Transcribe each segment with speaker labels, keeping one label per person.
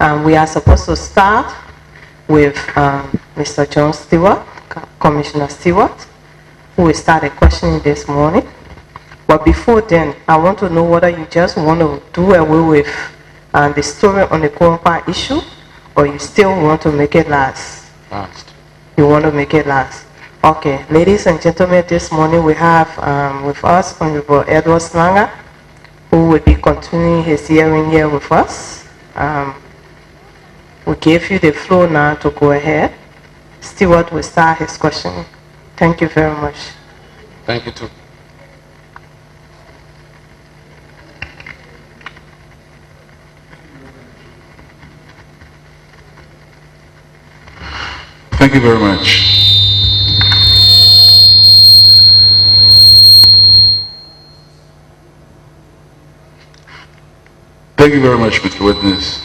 Speaker 1: We are supposed to start with Mr. John Stewart, Commissioner Stewart, who will start a questioning this morning. But before then, I want to know whether you just want to do away with the story on the Quiwonkpa issue, or you still want to make it last? You want to make it last. Okay, ladies and gentlemen, this morning we have with us Honorable Edward Slangar, who will be continuing his hearing here with us. We give you the floor now to go ahead. Stewart will start his questioning. Thank you very much.
Speaker 2: Thank you too.
Speaker 3: Thank you very much. Thank you very much, Mr. Witness.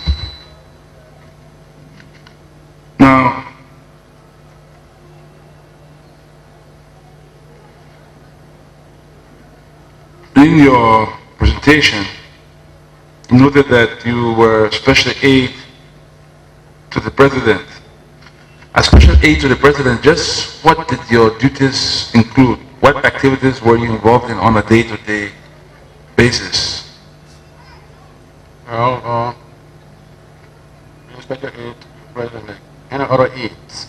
Speaker 3: Now, in your presentation, you noted that you were special aide to the President. As special aide to the President, just what did your duties include? What activities were you involved in on a day-to-day basis?
Speaker 2: Well, special aide to the President and other aides.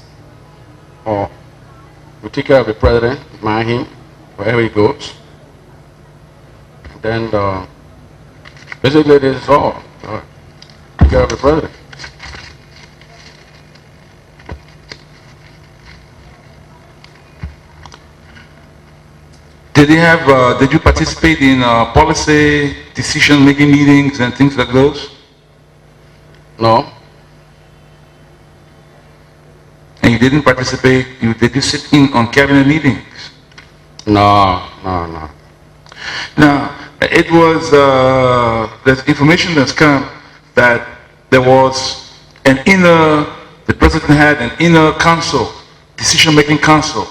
Speaker 2: Or we take care of the President, mind him, wherever he goes. And then basically this is all. Take care of the President.
Speaker 3: Did you participate in policy decision-making meetings and things like those?
Speaker 2: No.
Speaker 3: And you didn't participate, did you sit in on cabinet meetings?
Speaker 2: No.
Speaker 3: Now, it was, there's information that's come that there was the President had an inner council, decision-making council,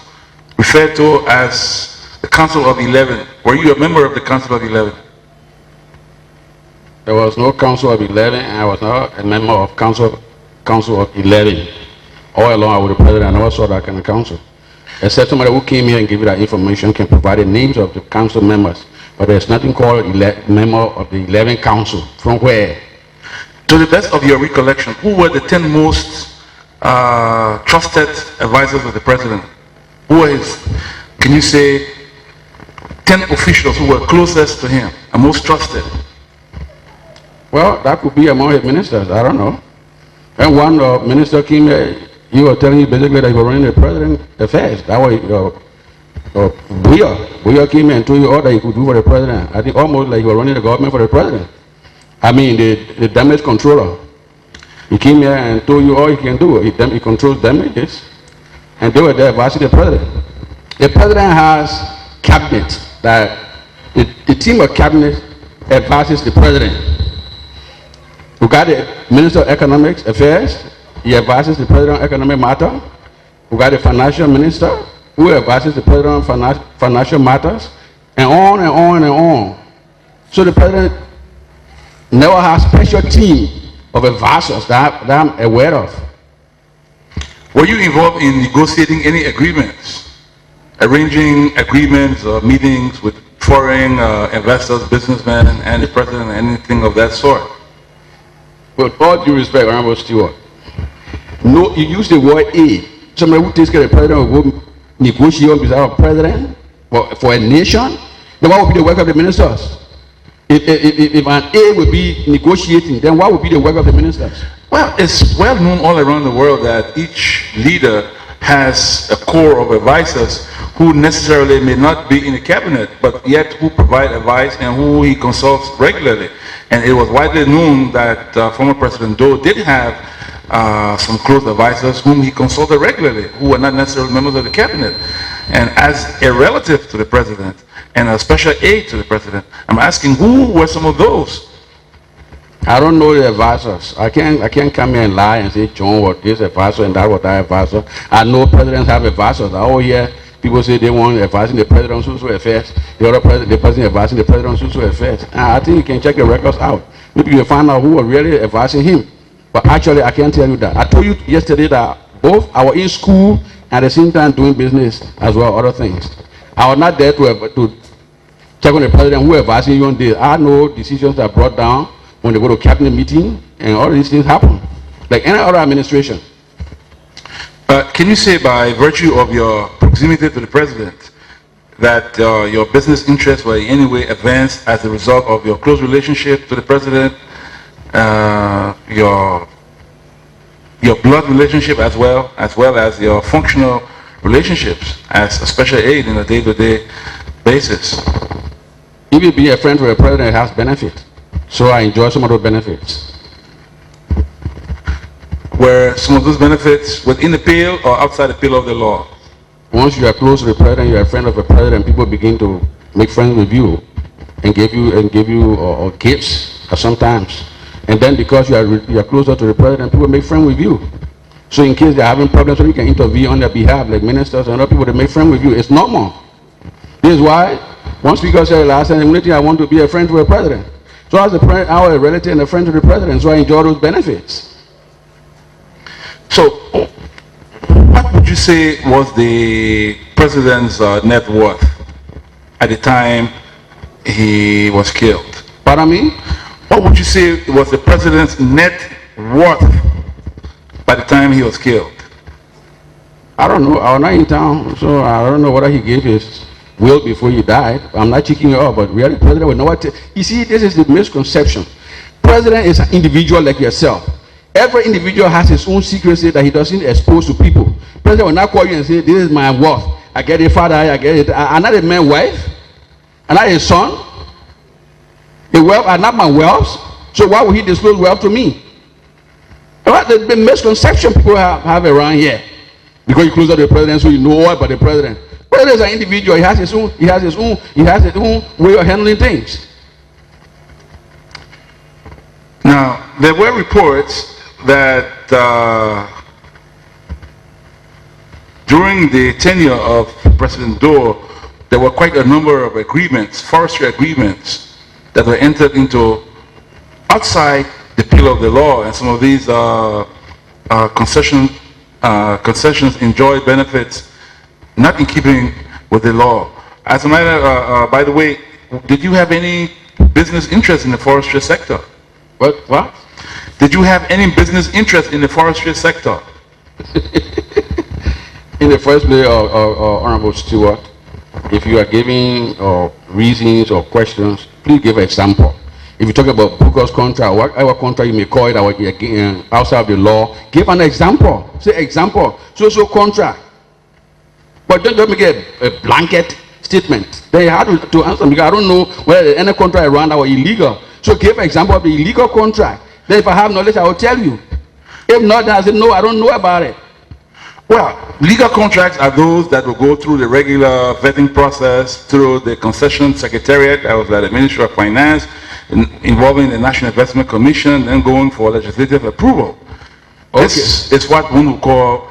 Speaker 3: referred to as the Council of 11. Were you a member of the Council of 11?
Speaker 2: There was no Council of 11, and I was not a member of Council of 11. All along I was the President, I never saw that kind of council. Except somebody who came here and gave you that information can provide the names of the council members. But there's nothing called member of the 11 council. From where?
Speaker 3: To the best of your recollection, who were the 10 most trusted advisors of the President? Who were his, can you say, 10 officials who were closest to him and most trusted?
Speaker 2: Well, that could be among his ministers, I don't know. And one minister came here, he was telling you basically that he was running the President affairs. That was Buya came here and told you all that he could do for the President. I think almost like he was running the government for the President. I mean, the damage controller. He came here and told you all he can do. He controls damages. And they were there advising the President. The President has cabinet. That the team of cabinet advises the President. We got the Minister of Economic Affairs, he advises the President on economic matter. We got the Financial Minister, who advises the President on financial matters, and on and on and on. So the President never has a special team of advisors that I'm aware of.
Speaker 3: Were you involved in negotiating any agreements? Arranging agreements or meetings with foreign investors, businessmen, and the President, anything of that sort?
Speaker 2: With all due respect, Honorable Stewart, no, you use the word aid. Somebody who takes care of the President will go negotiate on behalf of the President for a nation. Then what would be the work of the ministers? If an aid would be negotiating, then what would be the work of the ministers?
Speaker 3: Well, it's well known all around the world that each leader has a core of advisors who necessarily may not be in the cabinet, but yet who provide advice and who he consults regularly. And it was widely known that former President Doe did have some close advisors whom he consulted regularly, who were not necessarily members of the cabinet. And as a relative to the President and a special aide to the President, I'm asking, who were some of those?
Speaker 2: I don't know the advisors. I can't come here and lie and say John was this advisor and that was that advisor. I know presidents have advisors. I always hear people say they want advising the president on social affairs. The president advising the president on social affairs. I think you can check the records out. Maybe you'll find out who was really advising him. But actually, I can't tell you that. I told you yesterday that both I was in school and at the same time doing business as well, other things. I was not there to check on the president who advising you on this. I know decisions that are brought down when they go to cabinet meeting and all these things happen, like any other administration.
Speaker 3: Can you say by virtue of your proximity to the president that your business interests were in any way advanced as a result of your close relationship to the president, your blood relationship as well as your functional relationships as a special aide in a day-to-day basis?
Speaker 2: Even being a friend with a president has benefit, so I enjoy some of those benefits.
Speaker 3: Were some of those benefits within the pale or outside the pale of the law?
Speaker 2: Once you are close to the president, you are a friend of the president, people begin to make friends with you and give you gifts sometimes. And then because you are closer to the president, people make friends with you. So in case they are having problems, so you can intervene on their behalf, like ministers and other people, they make friends with you. It's normal. This is why one speaker said last time, the only thing I want to be a friend to a president. So as a friend, I was a relative and a friend to the president, so I enjoy those benefits.
Speaker 3: So, what would you say was the president's net worth at the time he was killed?
Speaker 2: Pardon me?
Speaker 3: What would you say was the president's net worth by the time he was killed?
Speaker 2: I don't know. I was not in town, so I don't know whether he gave his will before he died. I'm not checking it out, but really, the president would know what to. You see, this is the misconception. President is an individual like yourself. Every individual has his own secrecy that he doesn't expose to people. President will not call you and say, "This is my wealth. I get it, father. I get it. I'm not a man's wife. I'm not his son. The wealth are not my wealth. So why would he disclose wealth to me?" The misconception people have around here, because you closer to the president, so you know all about the president. President is an individual. He has his own way of handling things.
Speaker 3: Now, there were reports that during the tenure of President Doe, there were quite a number of agreements, forestry agreements, that were entered into outside the pale of the law, and some of these concessions enjoyed benefits not in keeping with the law. As a matter, by the way, did you have any business interest in the forestry sector?
Speaker 2: What?
Speaker 3: Did you have any business interest in the forestry sector?
Speaker 2: In the first place, Honorable Stewart, if you are giving reasons or questions, please give an example. If you talk about bogus contract, whatever contract you may call it, outside of the law, give an example. Say example, so contract. But don't make a blanket statement. Then you have to answer, because I don't know whether any contract around that was illegal. So give an example of the illegal contract. Then if I have knowledge, I will tell you. If not, then I say, no, I don't know about it.
Speaker 3: Well, legal contracts are those that will go through the regular vetting process, through the concession secretariat, that was at the Ministry of Finance, involving the National Investment Commission, then going for legislative approval. Okay. This is what one would call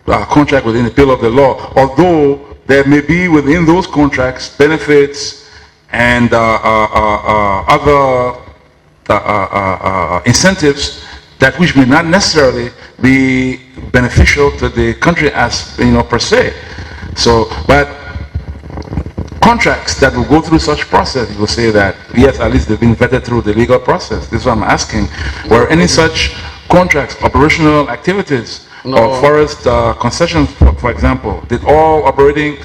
Speaker 3: a contract within the pale of the law, although there may be within those contracts benefits and other incentives that which may not necessarily be beneficial to the country as per se. So, but contracts that will go through such process, you will say that yes, at least they've been vetted through the legal process. This is what I'm asking. Were any such contracts, operational activities, or forest concessions, for example, did all operating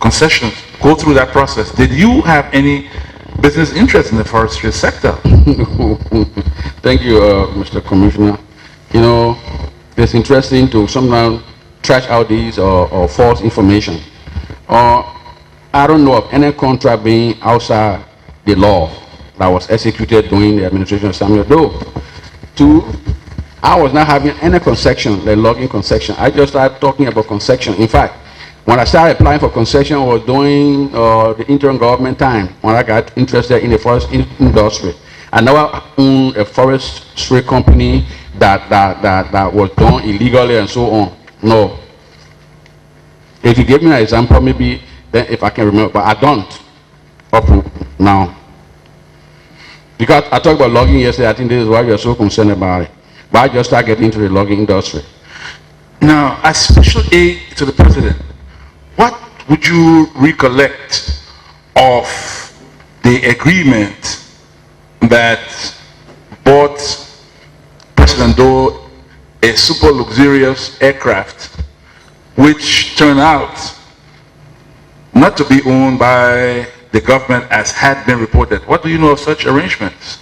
Speaker 3: concessions go through that process? Did you have any business interest in the forestry sector?
Speaker 2: Thank you, Mr. Commissioner. It's interesting to sometimes trash out these or false information. I don't know of any contract being outside the law that was executed during the administration of Samuel Doe. Two, I was not having any concession, the logging concession. I just started talking about concession. In fact, when I started applying for concession, I was doing the interim government time, when I got interested in the forest industry. I never owned a forestry company that was done illegally and so on. No. If you give me an example, maybe then if I can remember, but I don't up to now. Because I talked about logging yesterday, I think this is why you're so concerned about it. But I just started getting into the logging industry.
Speaker 3: Now, as special aid to the president, what would you recollect of the agreement that bought President Doe a super luxurious aircraft, which turned out not to be owned by the government as had been reported? What do you know of such arrangements?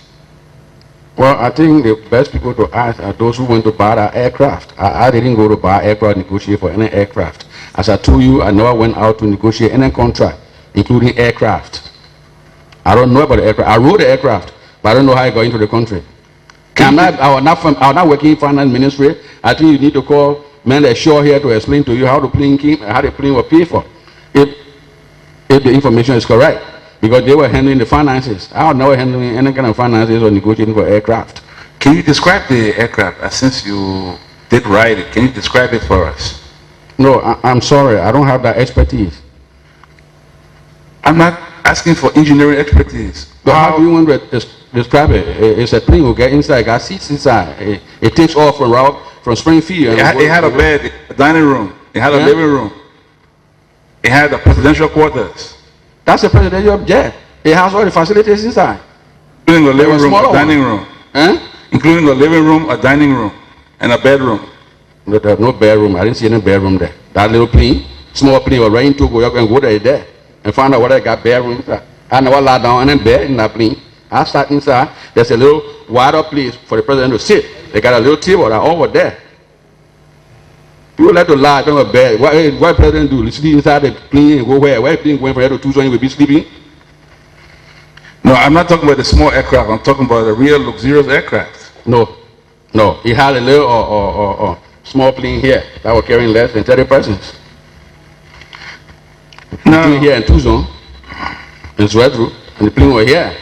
Speaker 2: Well, I think the best people to ask are those who went to buy that aircraft. I didn't go to buy aircraft, negotiate for any aircraft. As I told you, I never went out to negotiate any contract, including aircraft. I don't know about the aircraft. I rode the aircraft, but I don't know how it got into the country. I was not working in finance ministry. I think you need to call men ashore here to explain to you how the plane came and how the plane was paid for, if the information is correct. Because they were handling the finances. I was never handling any kind of finances or negotiating for aircraft.
Speaker 3: Can you describe the aircraft? Since you did ride it, can you describe it for us?
Speaker 2: No, I'm sorry. I don't have that expertise.
Speaker 3: I'm not asking for engineering expertise.
Speaker 2: But how do you want to describe it? It's a plane. You get inside, got seats inside. It takes off from Springfield.
Speaker 3: It had a bed, a dining room. It had a living room. It had a presidential quarters.
Speaker 2: That's a presidential jet. It has all the facilities inside.
Speaker 3: Including the living room, a dining room. Including the living room, a dining room, and a bedroom.
Speaker 2: No, there's no bedroom. I didn't see any bedroom there. That little plane, small plane, was ready to go. You can go there and find out whether I got bedroom inside. I never lie down and bed in that plane. I sat inside. There's a little wider place for the president to sit. They got a little table that over there. People like to lie down a bed. What president do? Sleep inside the plane and go where? Where plane going from here to Tucson, you will be sleeping?
Speaker 3: No, I'm not talking about the small aircraft. I'm talking about a real luxurious aircraft.
Speaker 2: No. He had a little small plane here that was carrying less than 30 persons.
Speaker 3: No.
Speaker 2: Here in Tucson, in Swedru, and the plane was here.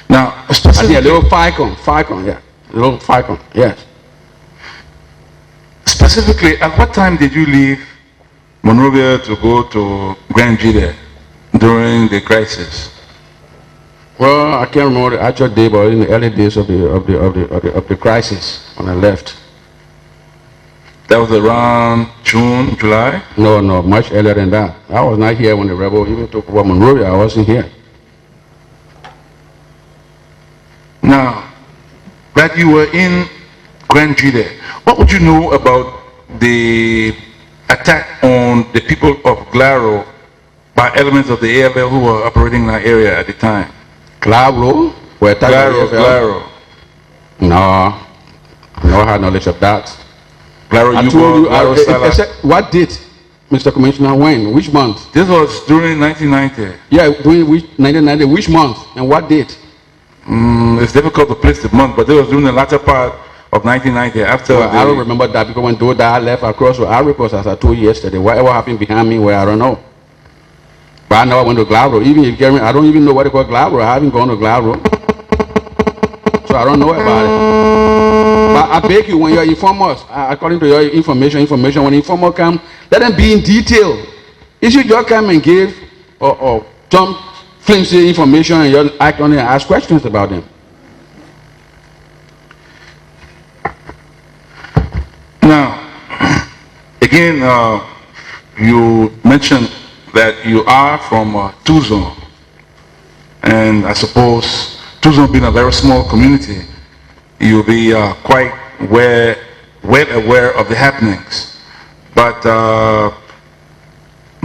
Speaker 3: Now,
Speaker 2: I think a little Falcon, yeah. A little Falcon, yes.
Speaker 3: Specifically, at what time did you leave Monrovia to go to Grand Jide during the crisis?
Speaker 2: Well, I can't remember the actual day, but in the early days of the crisis when I left.
Speaker 3: That was around June, July?
Speaker 2: No, much earlier than that. I was not here when the rebel even took over Monrovia. I wasn't here.
Speaker 3: Now, that you were in Grand Jide, what would you know about the attack on the people of Glaro by elements of the AFL who were operating in that area at the time?
Speaker 2: Glaro?
Speaker 3: Glaro.
Speaker 2: No, I never had knowledge of that.
Speaker 3: Glaro,
Speaker 2: I told you, what date, Mr. Commissioner, when? Which month?
Speaker 3: This was during 1990.
Speaker 2: Yeah, during 1990, which month and what date?
Speaker 3: It's difficult to place the month, but it was during the latter part of 1990.
Speaker 2: I don't remember that because when Doe died, I left across to Ivory Coast, as I told you yesterday. Whatever happened behind me, I don't know. But I never went to Glaro. Even if you get me, I don't even know what they call Glaro. I haven't gone to Glaro. So I don't know about it. But I beg you, when you inform us, according to your information, when the informer come, let them be in detail. If you just come and give or some flimsy information and you act on it and ask questions about them.
Speaker 3: Now, again, you mentioned that you are from Tucson, and I suppose Tucson being a very small community, you'll be quite well aware of the happenings. But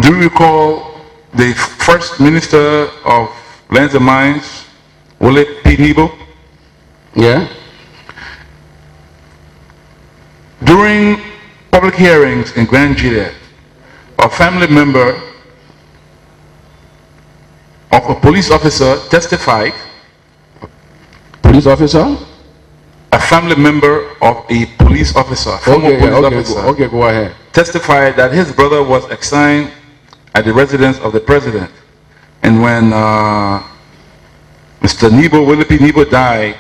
Speaker 3: do you recall the first Minister of Lands and Mines, Willie P. Nebo?
Speaker 2: Yeah.
Speaker 3: During public hearings in Grand Jide, a family member of a police officer testified.
Speaker 2: Police officer?
Speaker 3: A family member of a police officer, former police officer,
Speaker 2: go ahead.
Speaker 3: Testified that his brother was assigned at the residence of the president. And when Mr. Nebo, Willie P. Nebo, died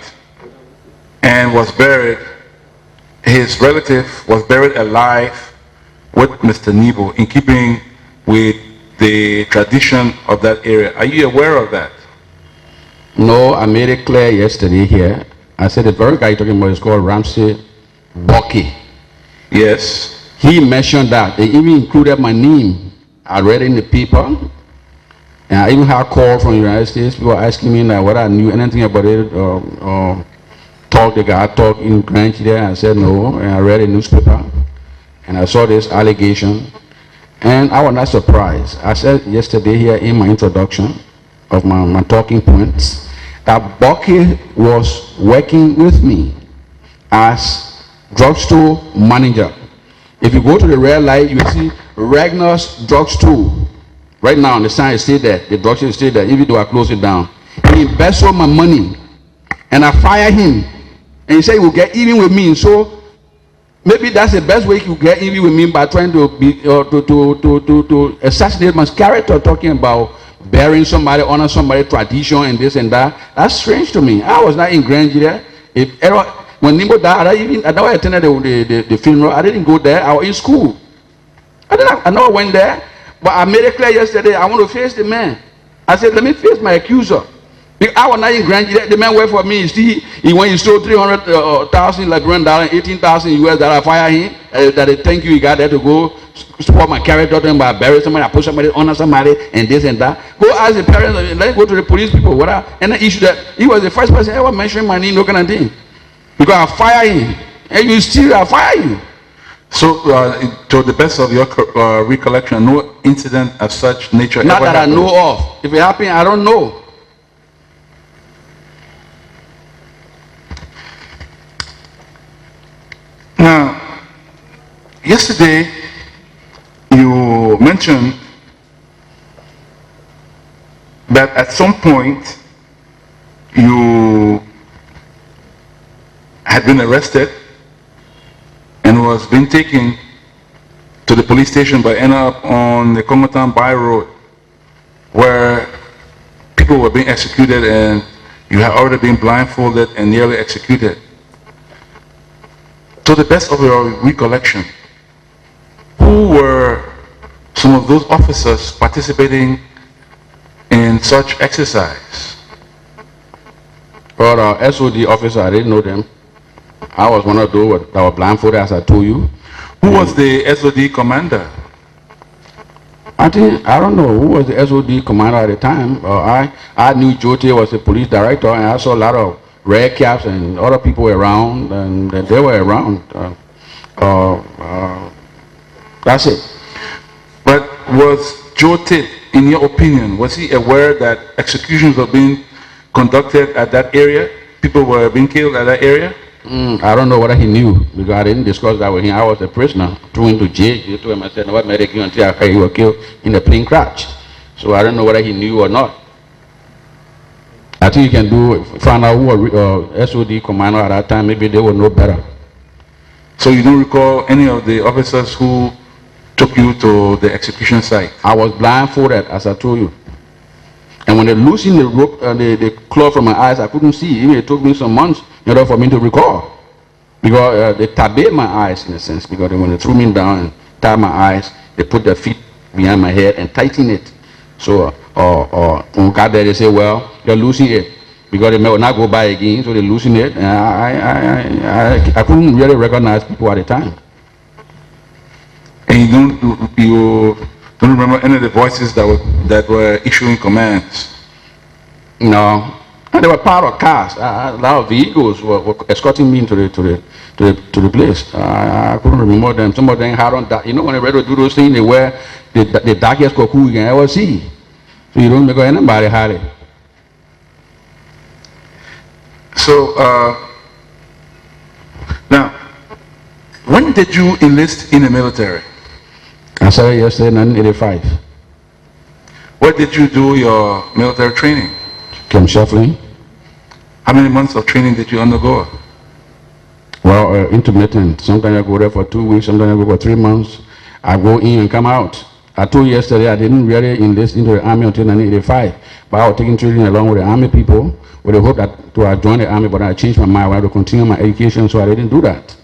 Speaker 3: and was buried, his relative was buried alive with Mr. Nebo, in keeping with the tradition of that area. Are you aware of that?
Speaker 2: No, I made it clear yesterday here. I said the very guy you're talking about is called Ramsey Bucky.
Speaker 3: Yes.
Speaker 2: He mentioned that. They even included my name. I read it in the paper. And I even had a call from the United States. People asking me like, whether I knew anything about it or talk. The guy talked in French there. I said no. And I read a newspaper. And I saw this allegation. And I was not surprised. I said yesterday here in my introduction of my talking points that Bucky was working with me as drugstore manager. If you go to the red light, you will see Ragnar's drugstore. Right now, the sign is still there. The drugstore is still there, even though I closed it down. He embezzled my money, and I fired him. And he said he will get even with me. So maybe that's the best way he will get even with me, by trying to be to assassinate my character, talking about burying somebody, honor somebody, tradition, and this and that. That's strange to me. I was not in Nigeria. When Nimbo died, I never attended the funeral. I didn't go there. I was in school. I never went there. But I made it clear yesterday, I want to face the man. I said, let me face my accuser. I was not in Nigeria. The man worked for me. When he stole 300,000 Liberian dollars, 18,000 US dollars, I fired him. That they thank you, he got there to go support my character, then by bury somebody, I put somebody, honor somebody, and this and that. Go ask the parents, let go to the police people, whatever. And the issue that he was the first person ever mentioning my name, no kind of thing. Because I fire him, and you still I fire you.
Speaker 3: So, to the best of your recollection, no incident of such nature
Speaker 2: not
Speaker 3: ever
Speaker 2: that
Speaker 3: happened?
Speaker 2: I know of. If it happened, I don't know.
Speaker 3: Now, yesterday you mentioned that at some point you had been arrested and was being taken to the police station, but ended up on the Congotown Bay Road, where people were being executed and you had already been blindfolded and nearly executed. To the best of your recollection, who were some of those officers participating in such exercise?
Speaker 2: Well, SOD officer, I didn't know them. I was one of those that were blindfolded, as I told you.
Speaker 3: Who was the SOD commander?
Speaker 2: I don't know who was the SOD commander at the time. I knew Jote was the police director, and I saw a lot of red caps and other people around, and they were around. That's it.
Speaker 3: But was Jote, in your opinion, was he aware that executions were being conducted at that area? People were being killed at that area?
Speaker 2: I don't know whether he knew, because I didn't discuss that with him. I was a prisoner, threw him to jail. He told him, I said, no, what medic you until I heard you were killed in a plane crash. So I don't know whether he knew or not. I think you can find out who was SOD commander at that time. Maybe they will know better.
Speaker 3: So you don't recall any of the officers who took you to the execution site?
Speaker 2: I was blindfolded, as I told you. And when they loosened the rope, the cloth from my eyes, I couldn't see. Even it took me some months in order for me to recall. Because they tabed my eyes, in a sense. Because when they threw me down and tied my eyes, they put their feet behind my head and tightened it. So, when we got there, they say, well, they're losing it. Because they may not go by again, so they loosen it. And I couldn't really recognize people at the time.
Speaker 3: And you don't remember any of the voices that were issuing commands?
Speaker 2: No. And they were part of cars. A lot of vehicles were escorting me into the place. I couldn't remember them. Some of them had on that. You know, when they ready to do those things, they wear the darkest cocoon you can ever see. So you don't make anybody had it.
Speaker 3: So, now, when did you enlist in the military?
Speaker 2: I started yesterday, 1985.
Speaker 3: Where did you do your military training?
Speaker 2: Camp Shuffling.
Speaker 3: How many months of training did you undergo?
Speaker 2: Well, intermittent. Sometimes I go there for 2 weeks, sometimes I go for 3 months. I go in and come out. I told you yesterday I didn't really enlist into the army until 1985. But I was taking training along with the army people with the hope that to join the army, but I changed my mind. I had to continue my education, so I didn't do that.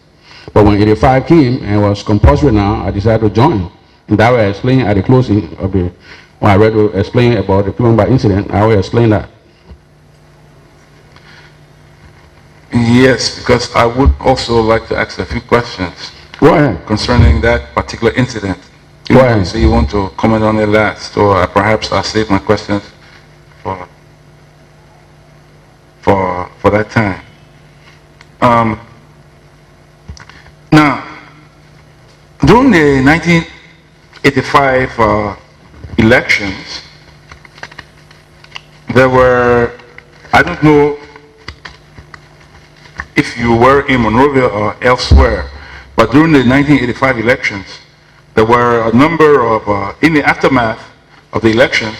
Speaker 2: But when 85 came and it was compulsory now, I decided to join. And that way I explained at the closing of when I read to explain about the Quiwonkpa incident, I will explain that.
Speaker 3: Yes, because I would also like to ask a few questions.
Speaker 2: Go ahead.
Speaker 3: Concerning that particular incident.
Speaker 2: Go ahead.
Speaker 3: So you want to comment on it last, or perhaps I'll save my questions for that time. Now, during the 1985 elections, there were, I don't know if you were in Monrovia or elsewhere, but during the 1985 elections, there were a number of, in the aftermath of the elections,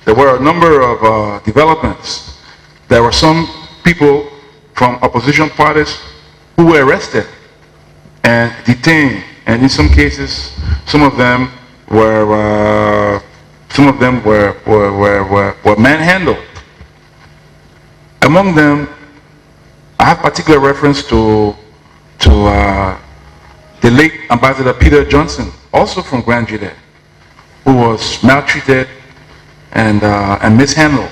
Speaker 3: there were a number of developments. There were some people from opposition parties who were arrested and detained, and in some cases, some of them were manhandled. Among them, I have particular reference to the late Ambassador Peter Johnson, also from Grand Jide, who was maltreated and mishandled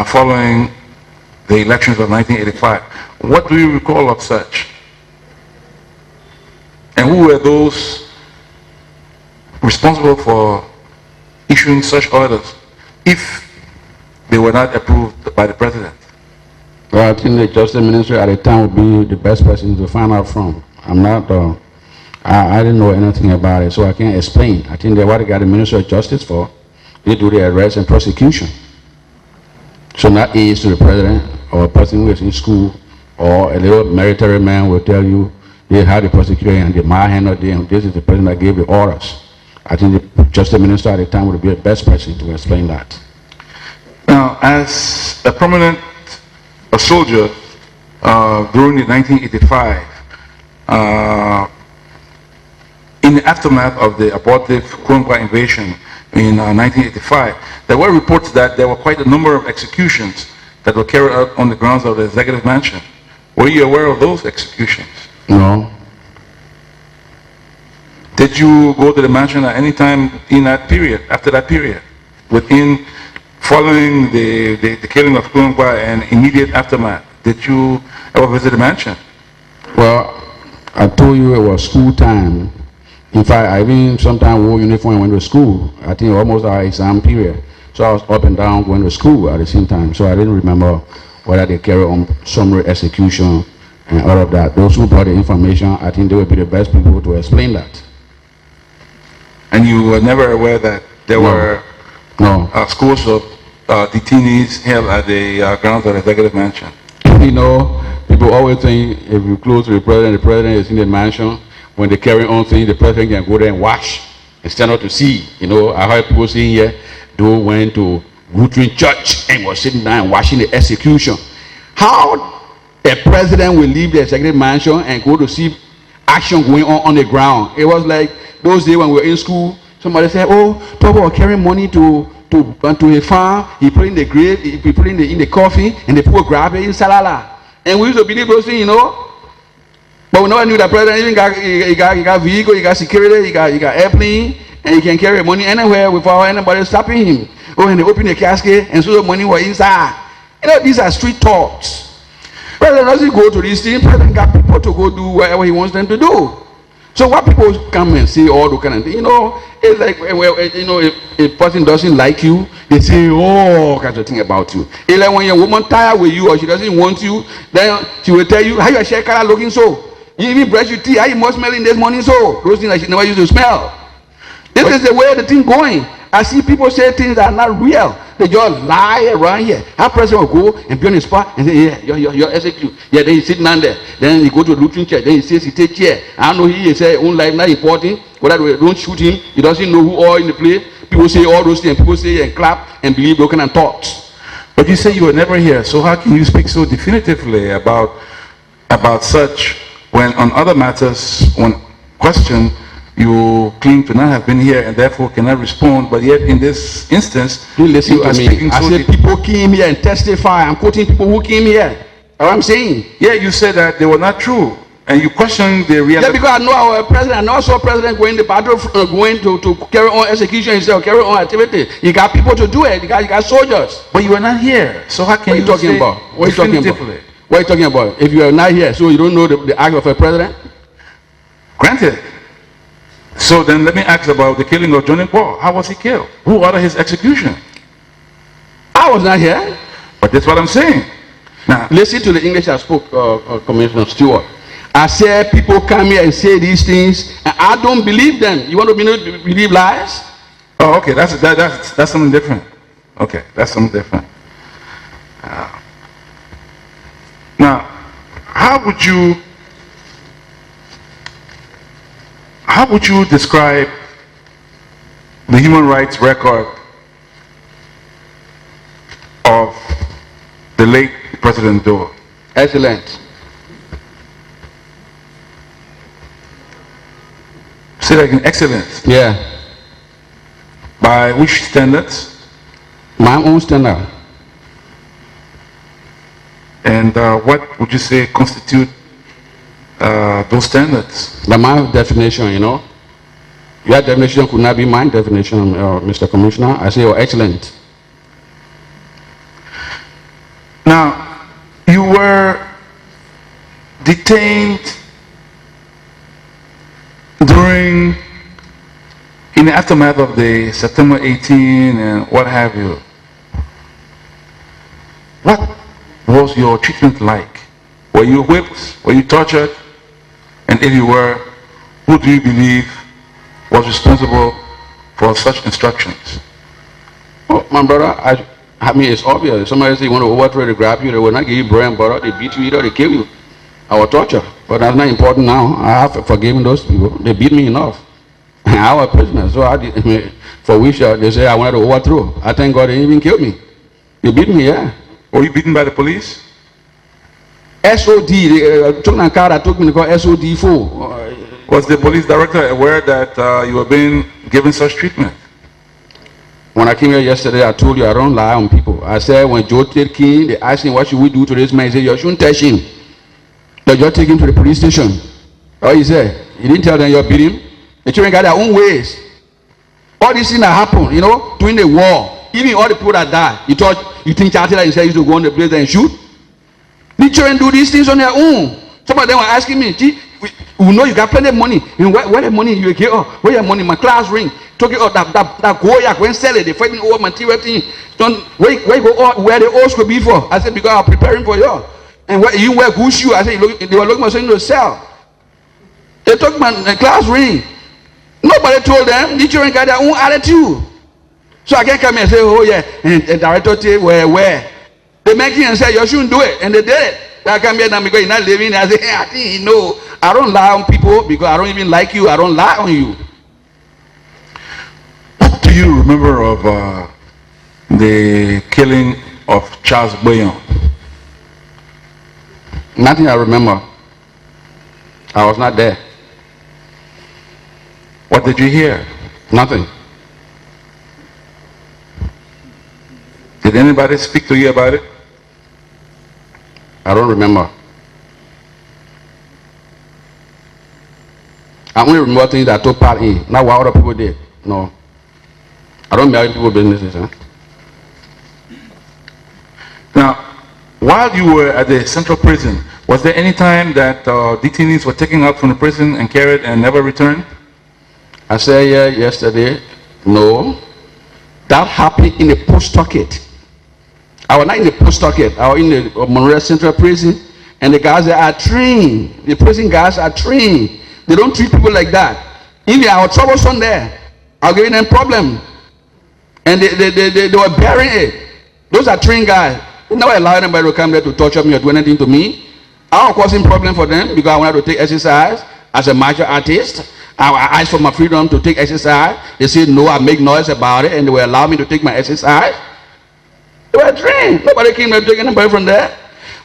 Speaker 3: following the elections of 1985. What do you recall of such? And who were those responsible for issuing such orders if they were not approved by the president?
Speaker 2: Well, I think the Justice Ministry at the time would be the best person to find out from. I'm not, I didn't know anything about it, so I can't explain. I think that what they got the Ministry of Justice for, they do the arrest and prosecution. So not aides to the president or a person who is in school or a little military man will tell you they had the prosecutor and the manhandle them. This is the person that gave the orders. I think the Justice Minister at the time would be the best person to explain that.
Speaker 3: Now, as a prominent soldier during the 1985, in the aftermath of the abortive Quiwonkpa invasion in 1985, there were reports that there were quite a number of executions that were carried out on the grounds of the executive mansion. Were you aware of those executions?
Speaker 2: No.
Speaker 3: Did you go to the mansion at any time in that period, after that period, following the killing of Quiwonkpa and immediate aftermath? Did you ever visit the mansion?
Speaker 2: Well, I told you it was school time. In fact, I even sometimes wore uniform and went to school. I think almost our exam period. So I was up and down going to school at the same time. So I didn't remember whether they carry on summary execution and all of that. Those who brought the information, I think they would be the best people to explain that.
Speaker 3: And you were never aware that there were scores of detainees held at the grounds of the executive mansion?
Speaker 2: You know, people always think if you close to the president is in the mansion. When they carry on things, the president can go there and wash and stand up to see. You know, I heard people saying here, Doe went to Lutheran church and was sitting down and watching the execution. How a president will leave the executive mansion and go to see action going on the ground? It was like those days when we were in school, somebody said, oh, people were carrying money to a farm, he put in the grave, he put in the coffee, and the people grab it in Salala. And we used to believe those things, you know. But we never knew that president even got vehicle, he got security, he got airplane, and he can carry money anywhere without anybody stopping him. Oh, and they open the casket, and so the money was inside. You know, these are street thoughts. President doesn't go to these things. President got people to go do whatever he wants them to do. So what people come and say all the kind of things, you know, it's like, well, you know, if a person doesn't like you, they say all kinds of things about you. It's like when your woman tired with you or she doesn't want you, then she will tell you, how your share color looking so? You even brush your teeth, how you must smelling this morning so? Those things that she never used to smell. This is the way the thing going. I see people say things that are not real. They just lie around here. Our president will go and be on his spot and say, yeah, you're execute. Yeah, then he's sitting down there. Then he go to the Lutheran church. Then he says he take care. I know he say own life not important. Whether they don't shoot him, he doesn't know who all in the place. People say all those things. People say and clap and believe broken and thoughts.
Speaker 3: But you say you were never here. So how can you speak so definitively about such when on other matters, when questioned, you claim to not have been here and therefore cannot respond, but yet in this instance,
Speaker 2: you listen to me. I
Speaker 3: so
Speaker 2: said people came here and testify. I'm quoting people who came here. That's what I'm saying.
Speaker 3: Yeah, you said that they were not true. And you question the reality.
Speaker 2: Yeah, because I know our president, I know also president going to the battle, going to carry on execution himself, carry on activity. You got people to do it. You got soldiers.
Speaker 3: But you were not here. So how can
Speaker 2: you talking about? What are you talking about? What are you talking about? If you are not here, so you don't know the act of a president?
Speaker 3: Granted. So then let me ask about the killing of Johnny Paul. How was he killed? Who ordered his execution?
Speaker 2: I was not here.
Speaker 3: But that's what I'm saying. Now,
Speaker 2: listen to the English I spoke, Commissioner Stewart. I said people come here and say these things, and I don't believe them. You want to believe lies?
Speaker 3: oh, okay, that's something different. Okay, that's something different. Now, how would you describe the human rights record of the late President Doe?
Speaker 2: Excellent.
Speaker 3: Say that again, excellent.
Speaker 2: Yeah.
Speaker 3: By which standards?
Speaker 2: My own standard.
Speaker 3: And what would you say constitute those standards?
Speaker 2: By my definition, you know. Your definition could not be my definition, Mr. Commissioner. I say, oh, excellent.
Speaker 3: Now, you were detained in the aftermath of the September 18 and what have you. What was your treatment like? Were you whipped? Were you tortured? And if you were, who do you believe was responsible for such instructions?
Speaker 2: Oh, my brother, I mean, it's obvious. If somebody say you want to overthrow, they grab you, they will not give you bread and butter, they beat you either, they kill you. I will torture. But that's not important now. I have forgiven those people. They beat me enough. I was a prisoner, so for which they say I wanted to overthrow. I thank God they didn't even kill me. They beat me, yeah.
Speaker 3: Were you beaten by the police?
Speaker 2: SOD, took my car that took me to call SOD4.
Speaker 3: Was the police director aware that you were being given such treatment?
Speaker 2: When I came here yesterday, I told you I don't lie on people. I said when Joe came, they asked him what should we do to this man. He said you shouldn't touch him. They just take him to the police station. What he said? He didn't tell them you're beating him. The children got their own ways. All these things that happen, you know, during the war, even all the people that died, you think Charlie himself used to go on the place and shoot? The children do these things on their own. Some of them were asking me, gee, we know you got plenty of money. You know, where the money you get? Oh, where your money? My class ring. Took it out that Goya, go and sell it. They fighting over material thing. Where you go? Where the old school be for? I said because I'm preparing for you. And where you wear good shoe? I said they were looking for something to sell. They took my class ring. Nobody told them. The children got their own attitude. So I can't come here and say, oh yeah, and the director said, where? They make it and say, you shouldn't do it. And they did it. I come here now because you're not living. I say, hey, I think you know, I don't lie on people because I don't even like you. I don't lie on you.
Speaker 3: What do you remember of the killing of Charles Boyan?
Speaker 2: Nothing I remember. I was not there.
Speaker 3: What did you hear?
Speaker 2: Nothing.
Speaker 3: Did anybody speak to you about it?
Speaker 2: I don't remember. I only remember things that I took part in, not what other people did. No. I don't marry people's businesses. Huh?
Speaker 3: Now, while you were at the central prison, was there any time that detainees were taken out from the prison and carried and never returned?
Speaker 2: I said yeah, yesterday, no. That happened in the post-docket. I was not in the post-docket. I was in the Monrovia Central Prison, and the guys there are trained. The prison guys are trained. They don't treat people like that. If there are troublesome there, I'll give them problem. And they were bearing it. Those are trained guys. They never allow anybody to come there to torture me or do anything to me. I was causing problem for them because I wanted to take exercise as a martial artist. I asked for my freedom to take exercise. They said no, I make noise about it, and they will allow me to take my exercise. They were trained. Nobody came there to take anybody from there.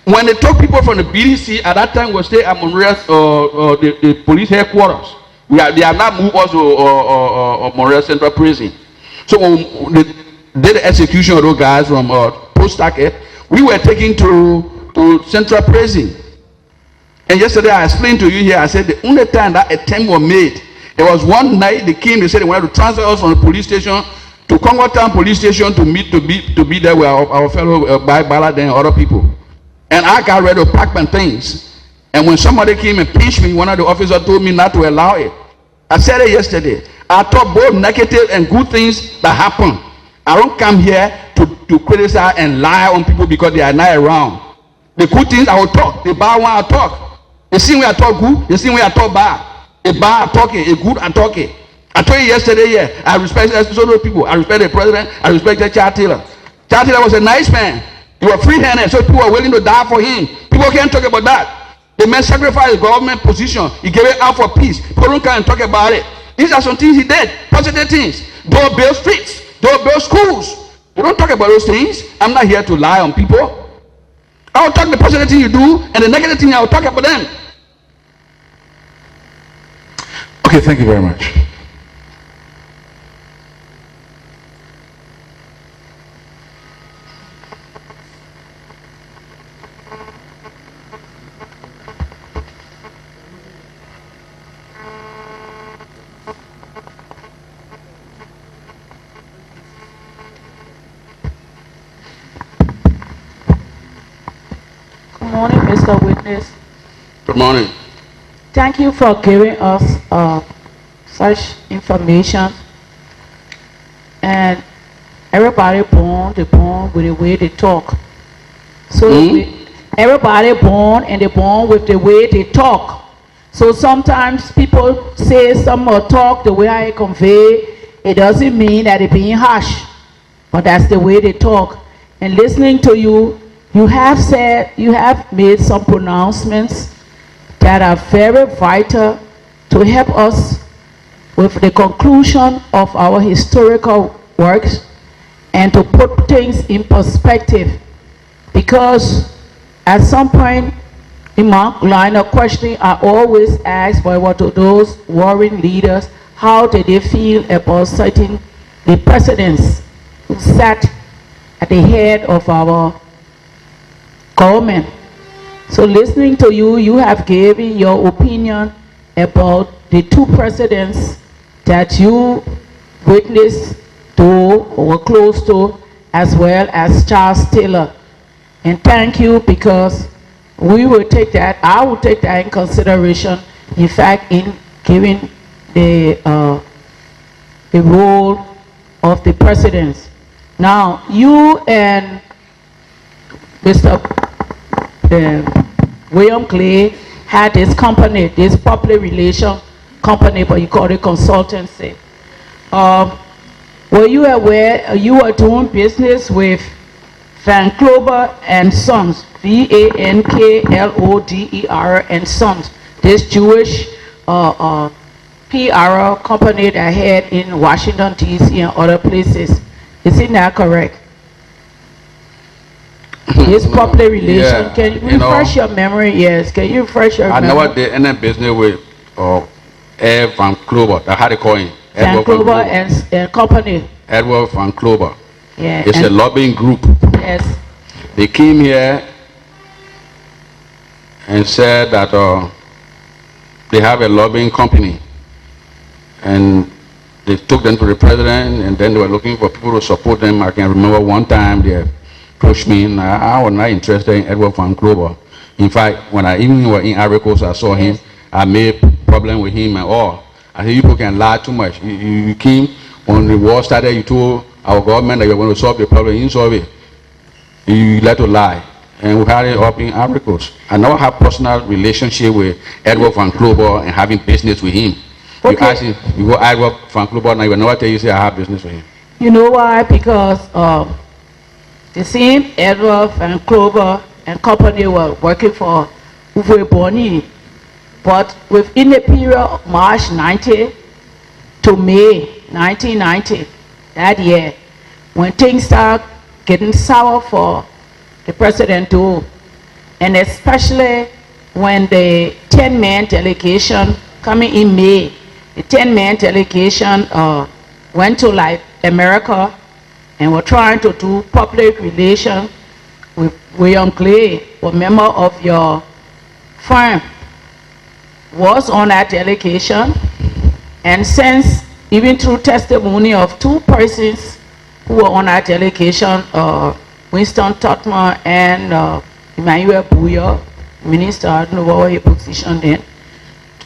Speaker 2: When they took people from the BDC, at that time we stay at Monrovia, the police headquarters. They have not moved us to Monrovia Central Prison. So when they did the execution of those guys from post-docket, we were taken to Central Prison. And yesterday I explained to you here, I said the only time that attempt was made, there was one night they came, they said they wanted to transfer us from the police station to Congo Town police station to be there with our fellow Bala and other people. And I got ready to pack my things. And when somebody came and pinched me, one of the officers told me not to allow it. I said it yesterday. I thought both negative and good things that happen. I don't come here to criticize and lie on people because they are not around. The good things I will talk. The bad one I talk. The same way I talk good, the same way I talk bad. The bad I talk it, the good I talk it. I told you yesterday, yeah, I respect so many people. I respect the president. I respect Charles Taylor. Charles Taylor was a nice man. He was free-handed, so people were willing to die for him. People can't talk about that. The man sacrificed his government position. He gave it out for peace. People don't come and talk about it. These are some things he did, positive things. Don't build streets. Don't build schools. You don't talk about those things. I'm not here to lie on people. I will talk the positive thing you do, and the negative thing I will talk about them.
Speaker 3: Okay, thank you very much.
Speaker 4: Good morning, Mr. Witness.
Speaker 2: Good morning.
Speaker 4: Thank you for giving us such information. And everybody they born with the way they talk. So everybody born and they born with the way they talk. So sometimes people say some or talk the way I convey. It doesn't mean that they're being harsh, but that's the way they talk. And listening to you, you have made some pronouncements that are very vital to help us with the conclusion of our historical works and to put things in perspective. Because at some point in my line of questioning, I always ask what to those warring leaders, how did they feel about certain the presidents who sat at the head of our government. So listening to you, you have given your opinion about the two presidents that you witnessed to or were close to, as well as Charles Taylor. And thank you, because we will take that, I will take that in consideration, in fact, in giving the role of the presidents. Now, you and Mr. William Clay had this company, this public relation company, but you call it consultancy. Were you aware you were doing business with Vanclober and Sons, Vankloder and Sons, this Jewish PR company that had in Washington, D.C. and other places? Isn't that correct? This public relation,
Speaker 2: Yeah,
Speaker 4: can you refresh your memory? Yes, can you refresh your memory?
Speaker 2: I never did any business with Air Vanclober. That's how they call him.
Speaker 4: Vanclober and company.
Speaker 2: Edward Vanclober.
Speaker 4: Yeah.
Speaker 2: It's a lobbying group.
Speaker 4: Yes.
Speaker 2: They came here and said that they have a lobbying company, and they took them to the president, and then they were looking for people to support them. I can remember one time they approached me, and I was not interested in Edward Vanclober. In fact, when I even were in Ivory Coast, I saw him. I made problem with him and all. I said, you people can lie too much. You came when the war started. You told our government that you were going to solve the problem. You didn't solve it. You let to lie, and we had it up in Ivory Coast. I never had personal relationship with Edward Vanclober and having business with him. Okay. You ask him, you go Edward Vanclober, now you will never tell you say I have business with him.
Speaker 4: You know why? Because the same Edward Vanclober and company were working for Uwe Boni, but within the period of March 90 to May 1990, that year, when things started getting sour for the President Doe, and especially when the 10-man delegation coming in May, the 10-man delegation went to like America and were trying to do public relations with William Clay, a member of your firm, was on that delegation. And since, even through testimony of two persons who were on our delegation, Winston Totman and Emmanuel Bouya, minister, I don't know what his position then.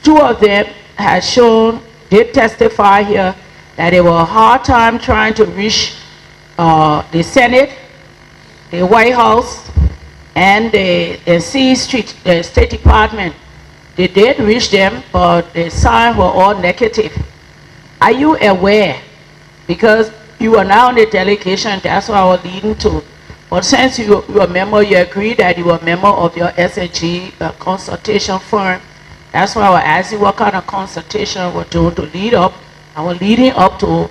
Speaker 4: Two of them had shown, they testify here, that they were a hard time trying to reach the Senate, the White House, and the State Department. They did reach them, but the signs were all negative. Are you aware? Because you are now in the delegation, that's what I was leading to. But since you are a member, you agree that you are a member of your SNG consultation firm. That's why I was asking what kind of consultation we're doing to lead up. I was leading up to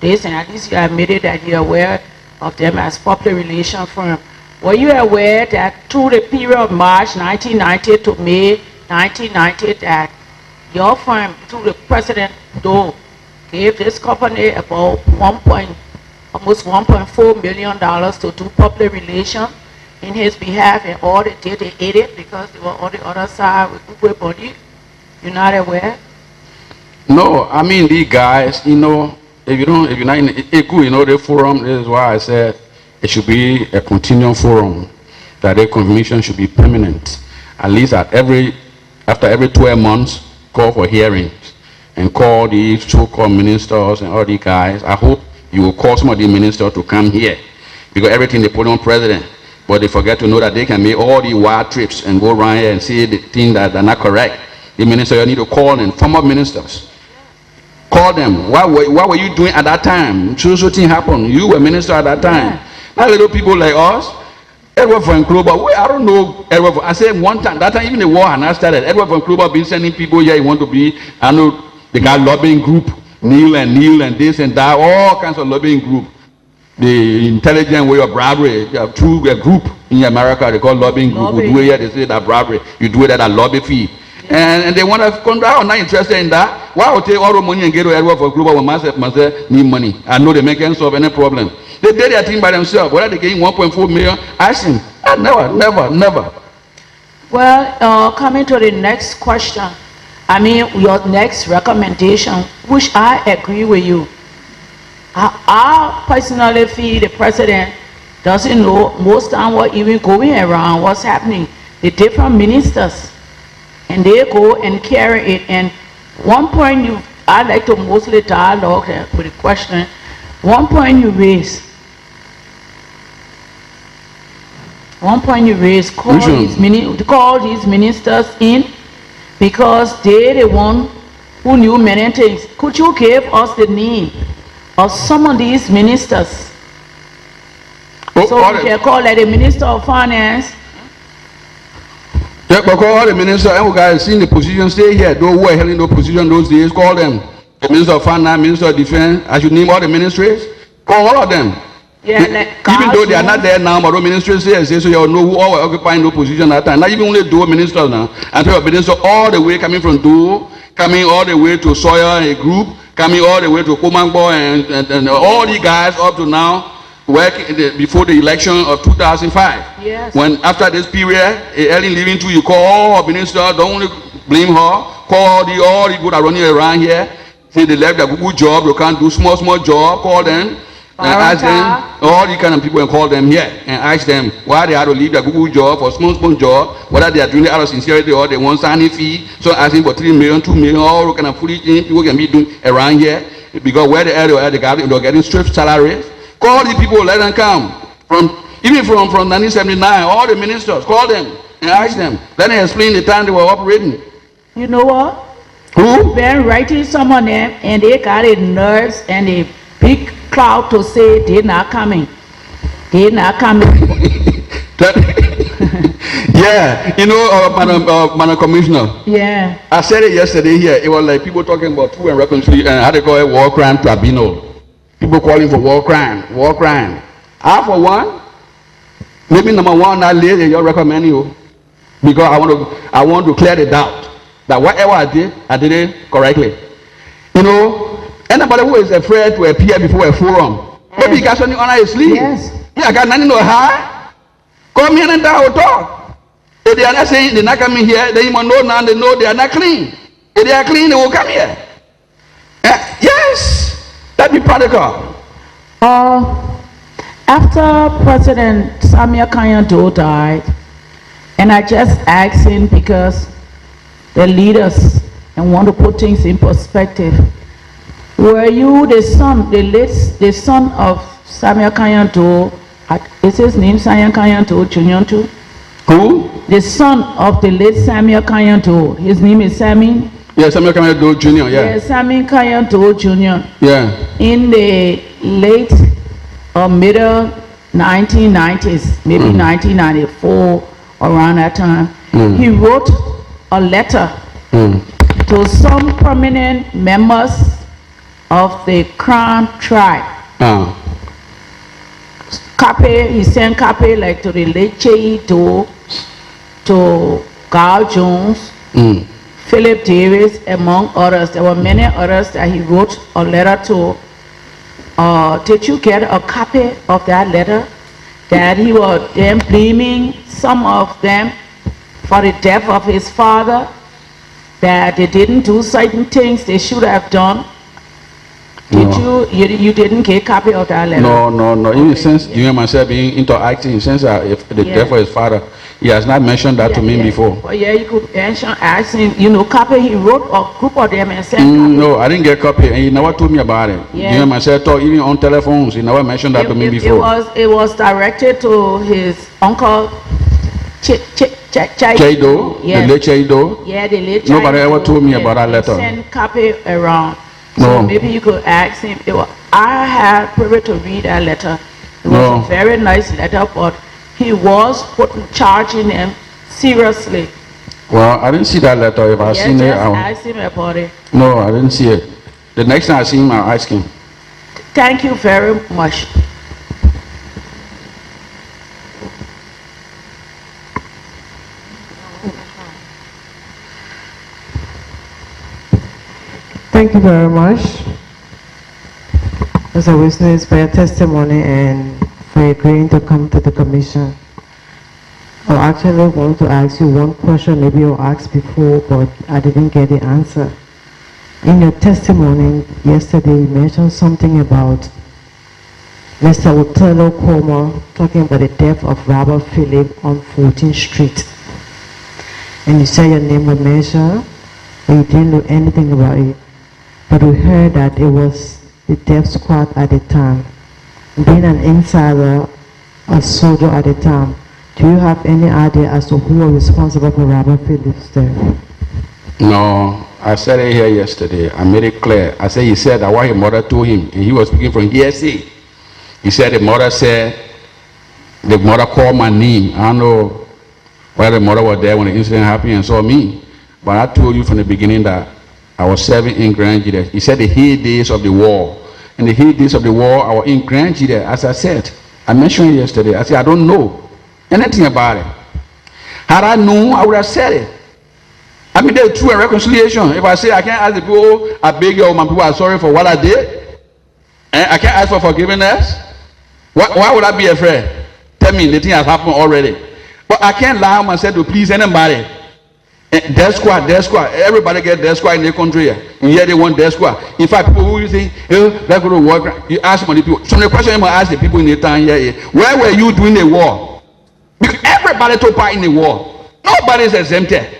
Speaker 4: this, and at least you admitted that you're aware of them as public relations firm. Were you aware that through the period of March 1990 to May 1990 that your firm, through the President Doe, gave this company about almost $1.4 million to do public relations in his behalf, and all they did, they ate it because they were on the other side with everybody? You're not aware?
Speaker 2: No, I mean, these guys, you know, if you're not in ECU, you know, the forum, this is why I said it should be a continuum forum, that the commission should be permanent. At least after every 12 months, call for hearings and call these so-called ministers and all these guys. I hope you will call some of the ministers to come here, because everything they put on president, but they forget to know that they can make all the wild trips and go around here and say the things that are not correct. The minister, you need to call them, former ministers. Call them. What were you doing at that time? So thing happened. You were minister at that time. Yeah. Now little people like us, Edward von Klober, I don't know Edward. I said one time, that time even the war had not started. Edward von Klober been sending people here. He want to be, I know they got lobbying group, Neil and this and that, all kinds of lobbying group. The intelligent way of bribery, through a group in America they call lobbying group. We do it here, they say that bribery. You do it at a lobby fee. And they want to come down. I'm not interested in that. Why would take all the money and get to Edward for global when myself need money? I know they make any solve any problem. They did their thing by themselves. Whether they gain 1.4 million, ask him. Never.
Speaker 4: Well, coming to the next question, I mean your next recommendation, which I agree with you. I personally feel the president doesn't know most time what even going around, what's happening. The different ministers. And they go and carry it. And one point I'd like to mostly dialogue with the question. One point you raised, call these ministers in because they're the one who knew many things. Could you give us the name of some of these ministers? So we can call like the Minister of Finance.
Speaker 2: Yeah, but call all the ministers, and guys seen the position, stay here. Those who were held in those positions those days, call them. The Minister of Finance, Minister of Defense, I should name all the ministries. Call all of them.
Speaker 4: Yeah,
Speaker 2: even though they are not there now, but those ministries say so you know who all were occupying those positions at that time. Not even only Doe ministers now. And so minister all the way coming from Doe, coming all the way to Sawyer and a group, coming all the way to Komangbo and all the guys up to now. Before the election of 2005.
Speaker 4: Yes.
Speaker 2: When after this period, early leaving too, you call all ministers, don't only blame her, call all the people that are running around here, say they left their good job, they can't do small job, call them and ask them, all the kind of people and call them here and ask them why they had to leave their good job for small job, whether they are doing it out of sincerity or they want signing fee, so asking for 3 million, 2 million, all kind of foolish things people can be doing around here, because where they are, they're getting straight salaries. Call the people, let them come. Even from 1979, all the ministers, call them and ask them. Let them explain the time they were operating.
Speaker 4: You know what?
Speaker 2: Who?
Speaker 4: Been writing some of them, and they got a nerves and a big crowd to say they're not coming. They're not coming.
Speaker 2: Yeah, you know, Madam Commissioner.
Speaker 4: Yeah.
Speaker 2: I said it yesterday here. It was like people talking about Truth and Reconciliation and how they call it war crime tribunal. People calling for war crime. I, for one, maybe number one, not late, you recommend you. Because I want to clear the doubt that whatever I did it correctly. You know, anybody who is afraid to appear before a forum, maybe you got something on his sleeve.
Speaker 4: Yes.
Speaker 2: Yeah, I got nothing to hide. Come here and I will talk. If they are not saying they're not coming here, they even know now they know they are not clean. If they are clean, they will come here. Yes. That'd be practical.
Speaker 4: After President Samuel Doe died, And I just asked him because the leaders and want to put things in perspective. Were you the son of Samuel Doe? Is his name Samuel Doe Jr. too?
Speaker 2: Who?
Speaker 4: The son of the late Samuel Doe. His name is Sammy.
Speaker 2: Yeah, Samuel Doe Jr. Yeah.
Speaker 4: Yeah, Samuel Doe Jr.
Speaker 2: Yeah.
Speaker 4: In the late or middle 1990s, maybe 1994, around that time, he wrote a letter to some prominent members of the Krahn tribe. Copy, he sent copy like to the late J.E. Doe, to Carl Jones, Philip Davis, among others. There were many others that he wrote a letter to. Did you get a copy of that letter? That he was then blaming some of them for the death of his father, that they didn't do certain things they should have done. Did you didn't get a copy of that letter?
Speaker 2: No. Even since you and myself being interacting, since if the death of his father, he has not mentioned that to me before.
Speaker 4: Well, yeah, you could ask him, copy, he wrote a group of them and sent copy.
Speaker 2: No, I didn't get a copy, and he never told me about it.
Speaker 4: Yeah.
Speaker 2: You and myself talk even on telephones, he never mentioned that to me before.
Speaker 4: It was directed to his uncle,
Speaker 2: Chaido,
Speaker 4: yes.
Speaker 2: the late Chaido.
Speaker 4: Yeah, the late Chaido.
Speaker 2: Nobody ever told me about that letter.
Speaker 4: Send copy around.
Speaker 2: No.
Speaker 4: So maybe you could ask him. I had privilege to read that letter. It was a very nice letter, but he was charging them seriously.
Speaker 2: Well, I didn't see that letter. If I seen it,
Speaker 4: I'll ask him about it.
Speaker 2: No, I didn't see it. The next time I see him, I'll ask him.
Speaker 4: Thank you very much.
Speaker 1: Thank you very much, as a witness, for your testimony and for agreeing to come to the commission. I actually want to ask you one question, maybe you asked before, but I didn't get the answer. In your testimony yesterday, you mentioned something about Mr. Otello Como talking about the death of Robert Phillip on 14th Street. And you said your name was mentioned, but you didn't know anything about it. But we heard that it was the death squad at the time. Being an insider, a soldier at the time, do you have any idea as to who was responsible for Robert Phillip's death?
Speaker 2: No, I said it here yesterday. I made it clear. I said he said that what his mother told him, and he was speaking from hearsay. He said the mother called my name. I don't know whether the mother was there when the incident happened and saw me, but I told you from the beginning that I was serving in Grand Jide. He said the heydays of the war. In the heydays of the war, I was in Grand Jide, as I said. I mentioned it yesterday. I said, I don't know anything about it. Had I known, I would have said it. I mean, there's true reconciliation. If I say I can't ask the people, I beg you, my people are sorry for what I did, and I can't ask for forgiveness, why would I be afraid? Tell me, the thing has happened already. But I can't allow myself to please anybody. Death squad, everybody get death squad in the country here. And here they want death squad. In fact, people who say, let's go to war. You ask some of the people. Some of the questions you must ask the people in the town here, where were you during the war? Because everybody took part in the war. Nobody is exempted.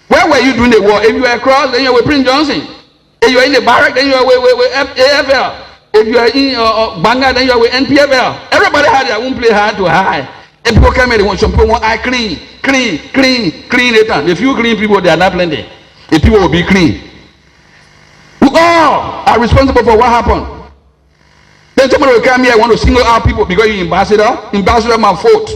Speaker 2: Where were you during the war? If you were across, then you were with Prince Johnson. If you were in the barrack, then you were with AFL. If you are in Banga, then you are with NPFL. Everybody had their own place hard to hide. And people come here, they want some people want I clean later. The few clean people, they are not plenty. The people will be clean. We all are responsible for what happened. Then somebody will come here and want to single out people because you're ambassador my fault.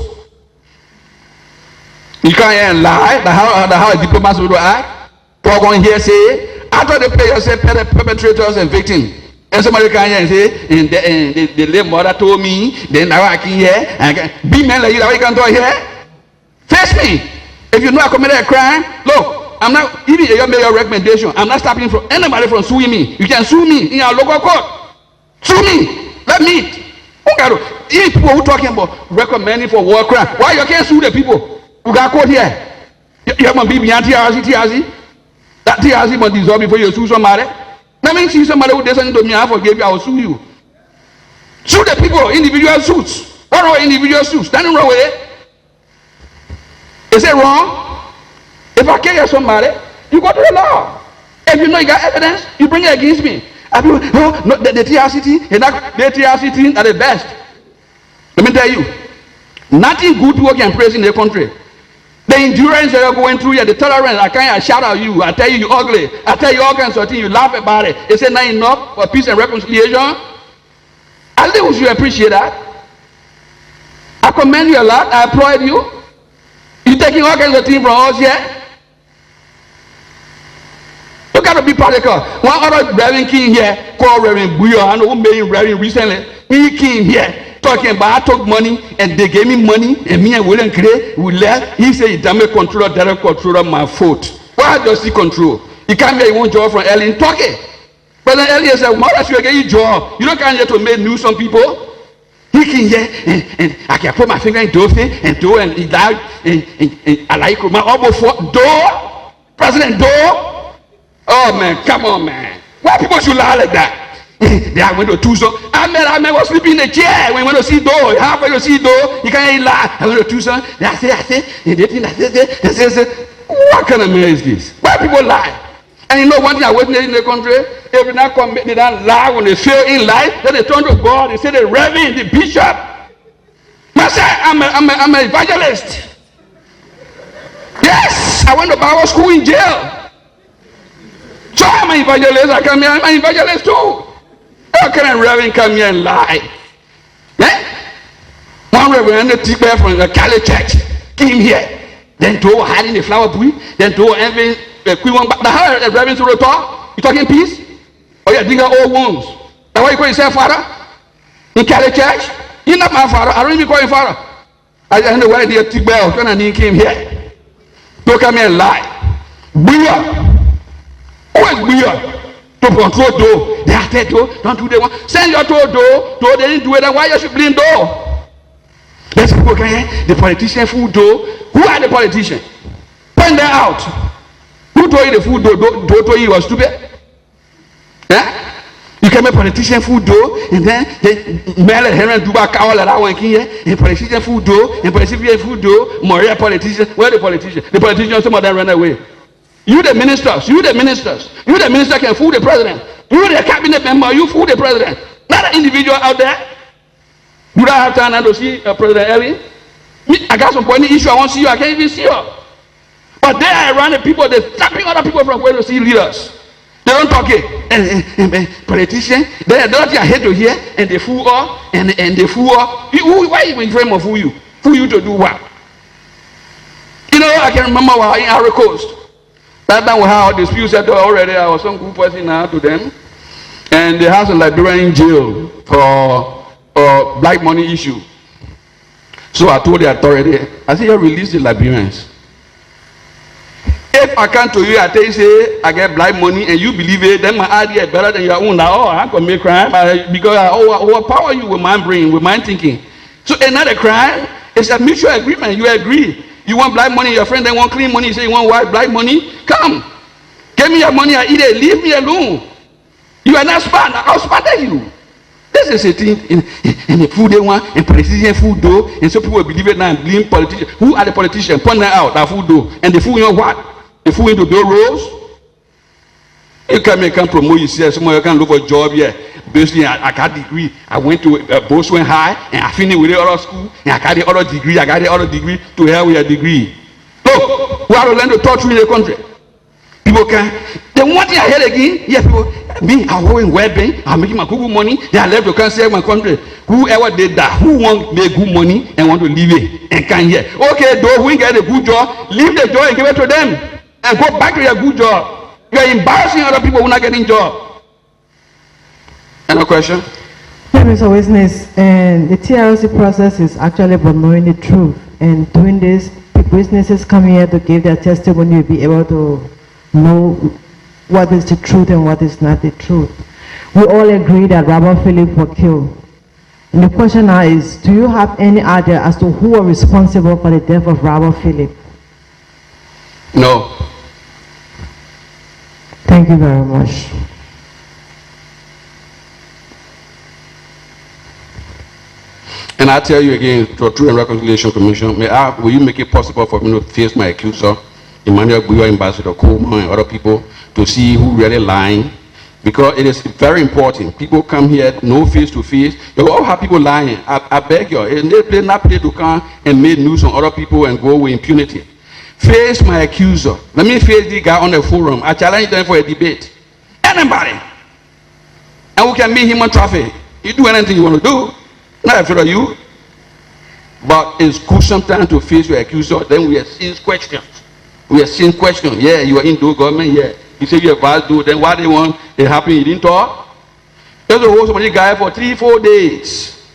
Speaker 2: You come here and lie, how a diplomat will act. Talk on here, say, after they play yourself perpetrators and victims. And somebody come here and say, and the late mother told me, then now I can hear, be men like you, that you can talk here. Face me. If you know I committed a crime, look, I'm not, even if you make your recommendation, I'm not stopping from anybody from suing me. You can sue me in your local court. Sue me. Let me. Even people who talking about recommending for war crime, why you can't sue the people who got caught here? You have to be behind TRC. That TRC must dissolve before you sue somebody. Let me see somebody who does something to me, I forgive you, I will sue you. Sue the people, individual suits. What are individual suits? Standing wrong with it. Is it wrong? If I kill somebody, you go to the law. If you know you got evidence, you bring it against me. I feel, oh, no, the TRCT, the TRCT are the best. Let me tell you, nothing good work and praise in the country. The endurance that you're going through here, the tolerance, I shout at you, I tell you you're ugly, I tell you all kinds of things, you laugh about it. Is it not enough for peace and reconciliation? I think we should appreciate that. I commend you a lot, I applaud you. You're taking all kinds of things from us here. You got to be practical. One other Reverend King here, called Reverend Buyo, I know who made him Reverend recently. He came here talking about I took money and they gave me money and me and William Gray, we left. He said, he damage controller, direct controller, my fault. Why does he control? He can't get one job from Ellen talking. President Elliot said, why does you get your job? You don't come here to make news on people. He came here and I can put my finger in Doe and Doe and he died and I like my elbow for Doe, President Doe. Oh man, come on man. Why people should lie like that? They went to Tucson. I was sleeping in the chair when we went to see Doe. Halfway to see Doe, you can't lie. I went to Tucson. I said, what kind of man is this? Why people lie? And you know one thing I witnessed in the country, if they not commit, they don't lie when they fail in life, then they turn to God, they say the reverend, the bishop. Master, I'm an evangelist. Yes, I went to Bible school in jail. So I'm an evangelist, I come here, I'm an evangelist too. How can a reverend come here and lie? Eh? One reverend from the Catholic church came here, then Doe hiding the flower bush, then Doe envy Quiwonkpa. Now how a reverend to talk? You talking peace? Oh yeah, dig out old wounds. Now why you call yourself father? In Catholic church? You're not my father, I don't even call you father. I don't know why they took bell, when I came here. Don't come here and lie. Buya. Who is Buya? To control Doe. They are dead Doe. Don't do that one. Send your Doe. Doe, they didn't do it. Then why you should blame Doe? Let's go again. The politician fool Doe. Who are the politicians? Point them out. Who told you the fool Doe? Doe told you you were stupid? Yeah? You can make politician fool Doe, and then Mel and Henry do back all that one here, and politician fool Doe, and politician fool Doe, Maria politician. Where are the politicians? The politicians, some of them ran away. You the ministers, you the minister can fool the president. You the cabinet member, you fool the president. Not an individual out there. Do I have time now to see President Ellie? I got some point issue, I want to see you, I can't even see her. But they are around the people, they're stopping other people from going to see leaders. They don't talk it. Politicians, they don't head to here, and they fool her, and they fool her. Why even frame of fool you? Fool you to do what? You know, I can remember while in Ivory Coast. That time we had disputes settled already. I was some good person now to them. And they have some Liberian in jail for black money issue. So I told the authority, I said, you release the Liberians. If I come to you, I tell you, say, I get black money and you believe it, then my idea is better than your own. Now, I'm going to make crime because I overpower you with my brain, with my thinking. So another crime is a mutual agreement. You agree. You want black money, your friend, they want clean money, you say you want white black money? Come. Give me your money, I eat it, leave me alone. You are not smart, I'll spot you. This is a thing in the food they want, and politician food Doe, and so people believe it now and blame politicians. Who are the politicians? Point that out, that food Doe. And the food you know what? The food into Doe roles? You can promote yourself, somewhere you can look for a job here. Basically, I got a degree. I went to Boston High and I finished with the other school and I got the other degree. I got the other degree to hell with a degree. Look, we have to learn to talk through in the country. People can. Then one thing I heard again, yeah, people, me, I'm going webbing, I'm making my Google money, then I left to come save my country. Whoever did that, who want make good money and want to leave it and come here? Okay, though, we get a good job, leave the job and give it to them and go back to your good job. You are embarrassing other people who are not getting job. Any question?
Speaker 5: Yeah, Mr. Witness, and the TRC process is actually about knowing the truth. And doing this, witnesses come here to give their testimony, you'll be able to know what is the truth and what is not the truth. We all agree that Robert Philip was killed. And the question now is, do you have any idea as to who was responsible for the death of Robert Philip?
Speaker 2: No.
Speaker 5: Thank you very much.
Speaker 2: And And I tell you again, to Truth and Reconciliation Commission, will you make it possible for me to face my accuser, Emmanuel Buyo, Ambassador Coleman, and other people, to see who really lying? Because it is very important. People come here, no face to face. You all have people lying. I beg you, and they not play to come and make news on other people and go with impunity. Face my accuser. Let me face the guy on the forum. I challenge them for a debate. Anybody. And we can meet him on traffic. You do anything you want to do. Not afraid of you. But it's good sometimes to face your accuser. Then we are seeing questions. We are seeing questions. Yeah, you are in the government. Yeah. You say you advise do, then why they want it happen, you didn't talk? There's a whole somebody guy for 3-4 days.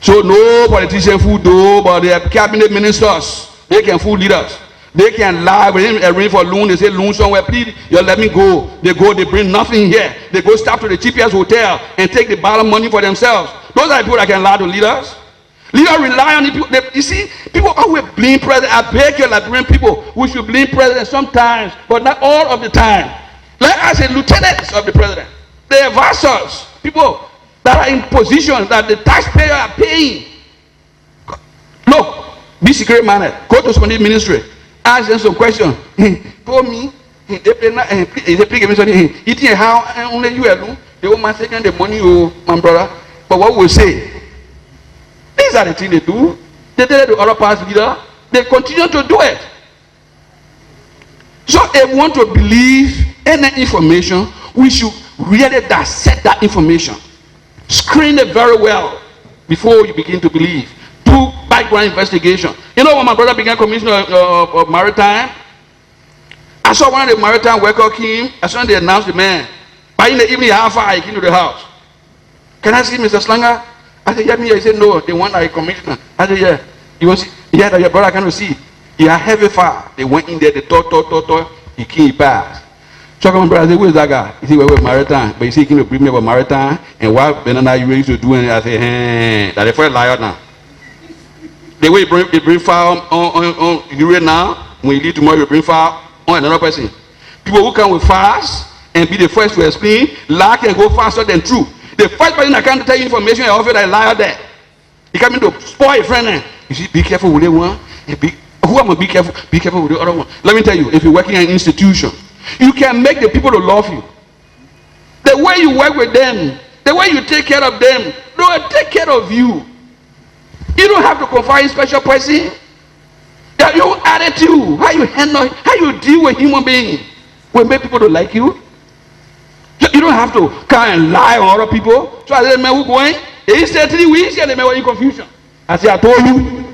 Speaker 2: So no politician fool do, but they have cabinet ministers. They can fool leaders. They can lie with him arrange for loan. They say loan somewhere, please, you let me go. They go, they bring nothing here. They go stop to the cheapest hotel and take the bottom money for themselves. Those are the people that can lie to leaders. Leaders rely on the people. You see, people always blame president. I beg you, Liberian people, we should blame president sometimes, but not all of the time. Like I said, lieutenants of the president, the advisors, people that are in positions that the taxpayer are paying. Look, be secret minded. Go to somebody's ministry, ask them some questions. For me, they play me something. You think how only you alone? The old man taking the money, oh, my brother. But what we say? These are the things they do. They tell the other party leader, they continue to do it. So if we want to believe any information, we should really dissect that information. Screen it very well before you begin to believe. Do background investigation. You know when my brother became commissioner of maritime, I saw one of the maritime workers came, as soon as they announced the man, by in the evening, how far I came to the house. Can I see Mr. Slangar? I said, yeah, me. He said, no, they want a commissioner. I said, yeah. You want to see? Yeah, that your brother cannot see. He had heavy fire. They went in there, they talk. He came, he passed. So my brother, I said, where's that guy? He said, we're maritime. But he said, he came to bring me about maritime. And what Benana you used to do, and I said, hey, that's the first liar now. The way you bring fire on you now, when you leave tomorrow, you bring fire on another person. People who come with fires and be the first to explain, lie can go faster than truth. The first person that can tell you information, I offer that liar there. He coming to spoil a friend. You see, be careful with the one. Who am I be careful? Be careful with the other one. Let me tell you, if you're working in an institution, you can make the people to love you. The way you work with them, the way you take care of them, they will take care of you. You don't have to confide in special person. Your attitude, how you handle, how you deal with human beings, will make people to like you. You don't have to come and lie on other people. So I said, man, who going? He said 3 weeks, and the man was in confusion. I said, I told you,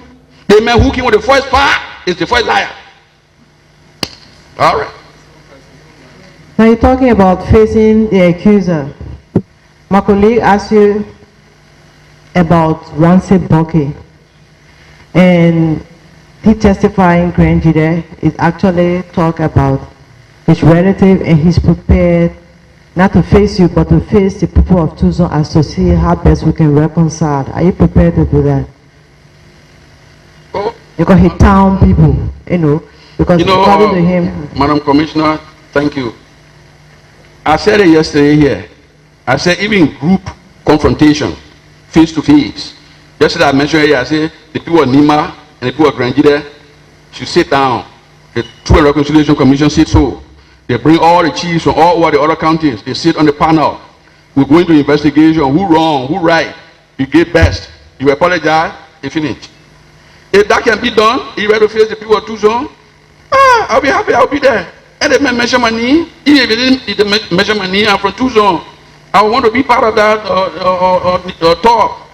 Speaker 2: the man who came with the first part is the first liar. All right.
Speaker 5: Now you're talking about facing the accuser. My colleague asked you about Wansi Boki, and he testifying grand jury is actually talk about his relative, and he's prepared not to face you, but to face the people of Tucson as to see how best we can reconcile. Are you prepared to do that?
Speaker 2: Oh,
Speaker 5: because he town people, you know, because according to him.
Speaker 2: Madam Commissioner, thank you. I said it yesterday here. I said even group confrontation, face to face. Yesterday I mentioned here, I said the people of Nima and the people of Granjide should sit down. The Truth and Reconciliation Commission sit so. They bring all the chiefs from all over the other counties. They sit on the panel. We go into investigation. Who wrong? Who right? You get best. You apologize. You finish. If that can be done, you ready to face the people of Tucson? I'll be happy. I'll be there. And they may measure my knee. Even if they didn't measure my knee, I'm from Tucson. I want to be part of that talk.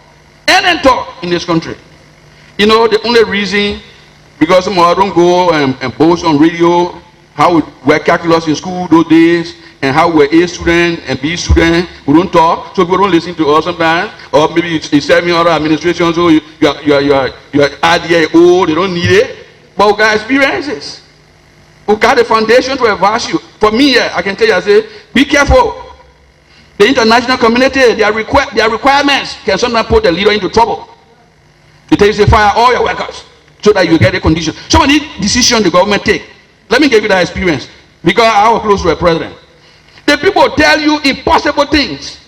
Speaker 2: And then talk in this country. You know, the only reason, because some of us don't go and boast on radio, how we were calculus in school those days, and how we're A student and B student, we don't talk, so people don't listen to us sometimes, or maybe you serve in other administrations, so your idea old, they don't need it, but we got experiences. We got the foundation to advise you. For me, I can tell you, I say, be careful. The international community, their requirements can sometimes put the leader into trouble. They tell you to fire all your workers so that you get a condition. Some of these decisions the government take. Let me give you that experience, because I was close to a president. The people tell you impossible things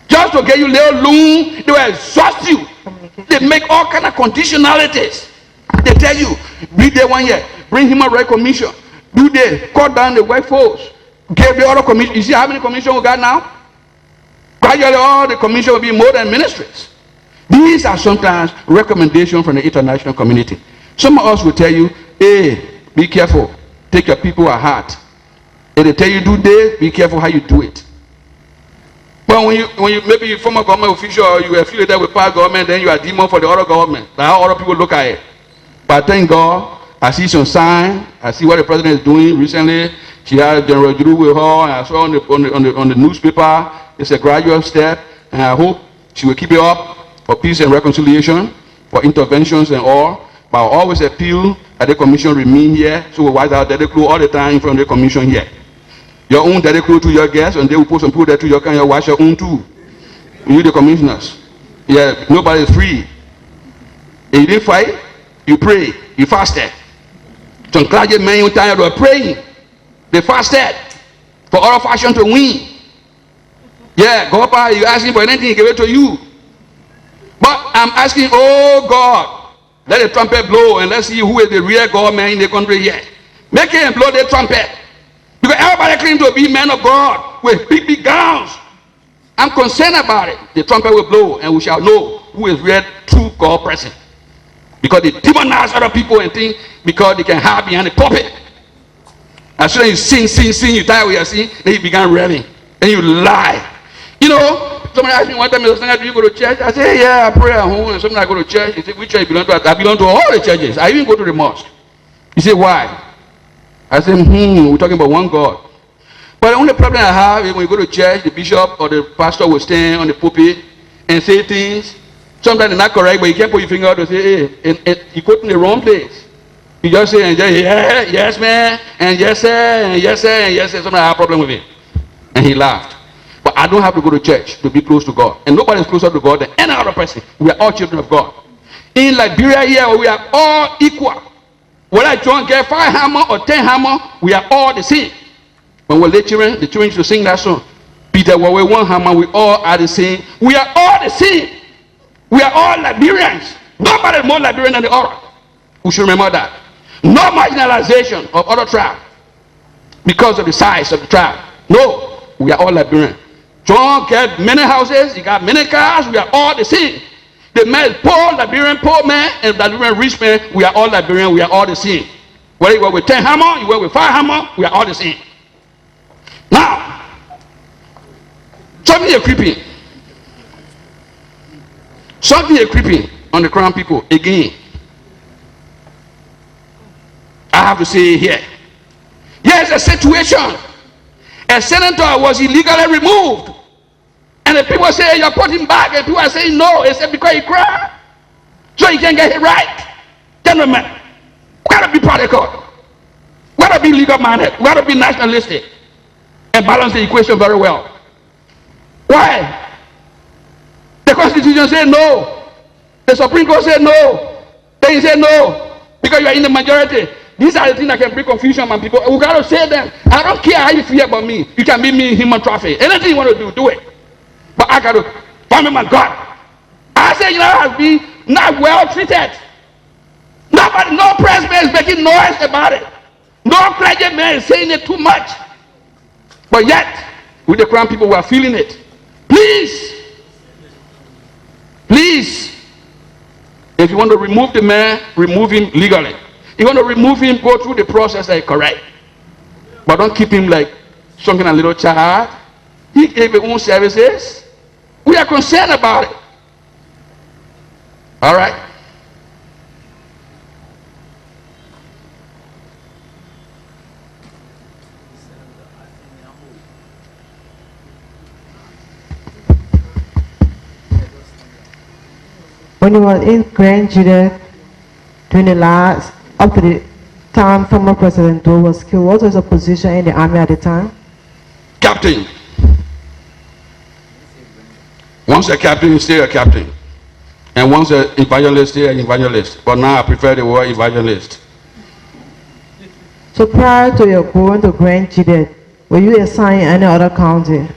Speaker 2: just to get you little loan. They will exhaust you. They make all kind of conditionalities. They tell you, be there 1 year, bring human rights commission, do this, cut down the workforce, give the other commission. You see how many commissions we got now? Gradually, all the commission will be more than ministries. These are sometimes recommendations from the international community. Some of us will tell you, hey, be careful, take your people at heart. If they tell you do this, be careful how you do it. But when you maybe you're former government official or you affiliated with past government, then you are demon for the other government. That's how other people look at it. But thank God, I see some sign. I see what the president is doing recently. She had General Thomas with her, and I saw on the newspaper. It's a gradual step, and I hope she will keep it up for peace and reconciliation, for interventions and all. But I always appeal that the commission remain here, so we watch out that they close all the time in front of the commission here. Your own direct close to your guests, and they will put some people there to your kind of watch your own too. You the commissioners. Yeah, nobody is free. If you didn't fight, you pray, you fasted. Some clergymen you tired of praying. They fasted for other faction to win. Yeah, God, you asking for anything, he give it to you. But I'm asking, oh God, let the trumpet blow and let's see who is the real government in the country here. Make him blow the trumpet. Because everybody claims to be men of God with big, big gowns. I'm concerned about it. The trumpet will blow and we shall know who is real true God person. Because they demonize other people and think because they can hide behind the puppet. As soon as you sin, you die with your sin, then you began railing. Then you lie. You know, somebody asked me one time, do you go to church? I say, yeah, I pray at home. And sometimes I go to church. He said, which church you belong to? I belong to all the churches. I even go to the mosque. He said, why? I said, we're talking about one God. But the only problem I have is when you go to church, the bishop or the pastor will stand on the pulpit and say things. Sometimes they're not correct, but you can't put your finger out and say, hey, and you put in the wrong place. You just say, and just, yeah, yes, man, and yes, sir, and yes, sir, and yes, sir. Sometimes I have a problem with it. And he laughed. But I don't have to go to church to be close to God. And nobody is closer to God than any other person. We are all children of God. In Liberia here, we are all equal. Whether John get 5 hammer or 10 hammer, we are all the same. When we're lecturing, the children should sing that song. Peter, when we 1 hammer, we all are the same. We are all the same. We are all Liberians. Nobody is more Liberian than the other. We should remember that. No marginalization of other tribes because of the size of the tribe. No, we are all Liberian. John get many houses, he got many cars, we are all the same. The man is poor, Liberian poor man, and Liberian rich man, we are all Liberian, we are all the same. Whether you work with 10 hammer, you work with 5 hammer, we are all the same. Now, something is creeping. Something is creeping on the Krahn people again. I have to say here. Here's a situation. A senator was illegally removed. And the people say, you put him back. And people are saying, no. They said, because he cried. So he can't get it right. Gentlemen, we got to be practical. We got to be legal-minded. We got to be nationalistic. And balance the equation very well. Why? The Constitution said no. The Supreme Court said no. Then he said no. Because you are in the majority. These are the things that can bring confusion among people. We got to say them. I don't care how you feel about me. You can meet me in human traffic. Anything you want to do, do it. But I got to find my God. I say, has been not well treated. Nobody, no pressman is making noise about it. No clergyman is saying it too much. But yet, with the Krahn people, we are feeling it. Please, if you want to remove the man, remove him legally. You want to remove him, go through the process that is correct. But don't keep him like something a little child. He gave his own services. We are concerned about it. All right.
Speaker 5: When you were in Grand Judah during the last, up to the time former President Doe was killed, what was your position in the army at the time?
Speaker 2: Captain. Once a captain, you stay a captain. And once an evangelist, stay an evangelist. But now I prefer the word evangelist.
Speaker 5: So prior to your going to Grand Judah, were you assigned any other county?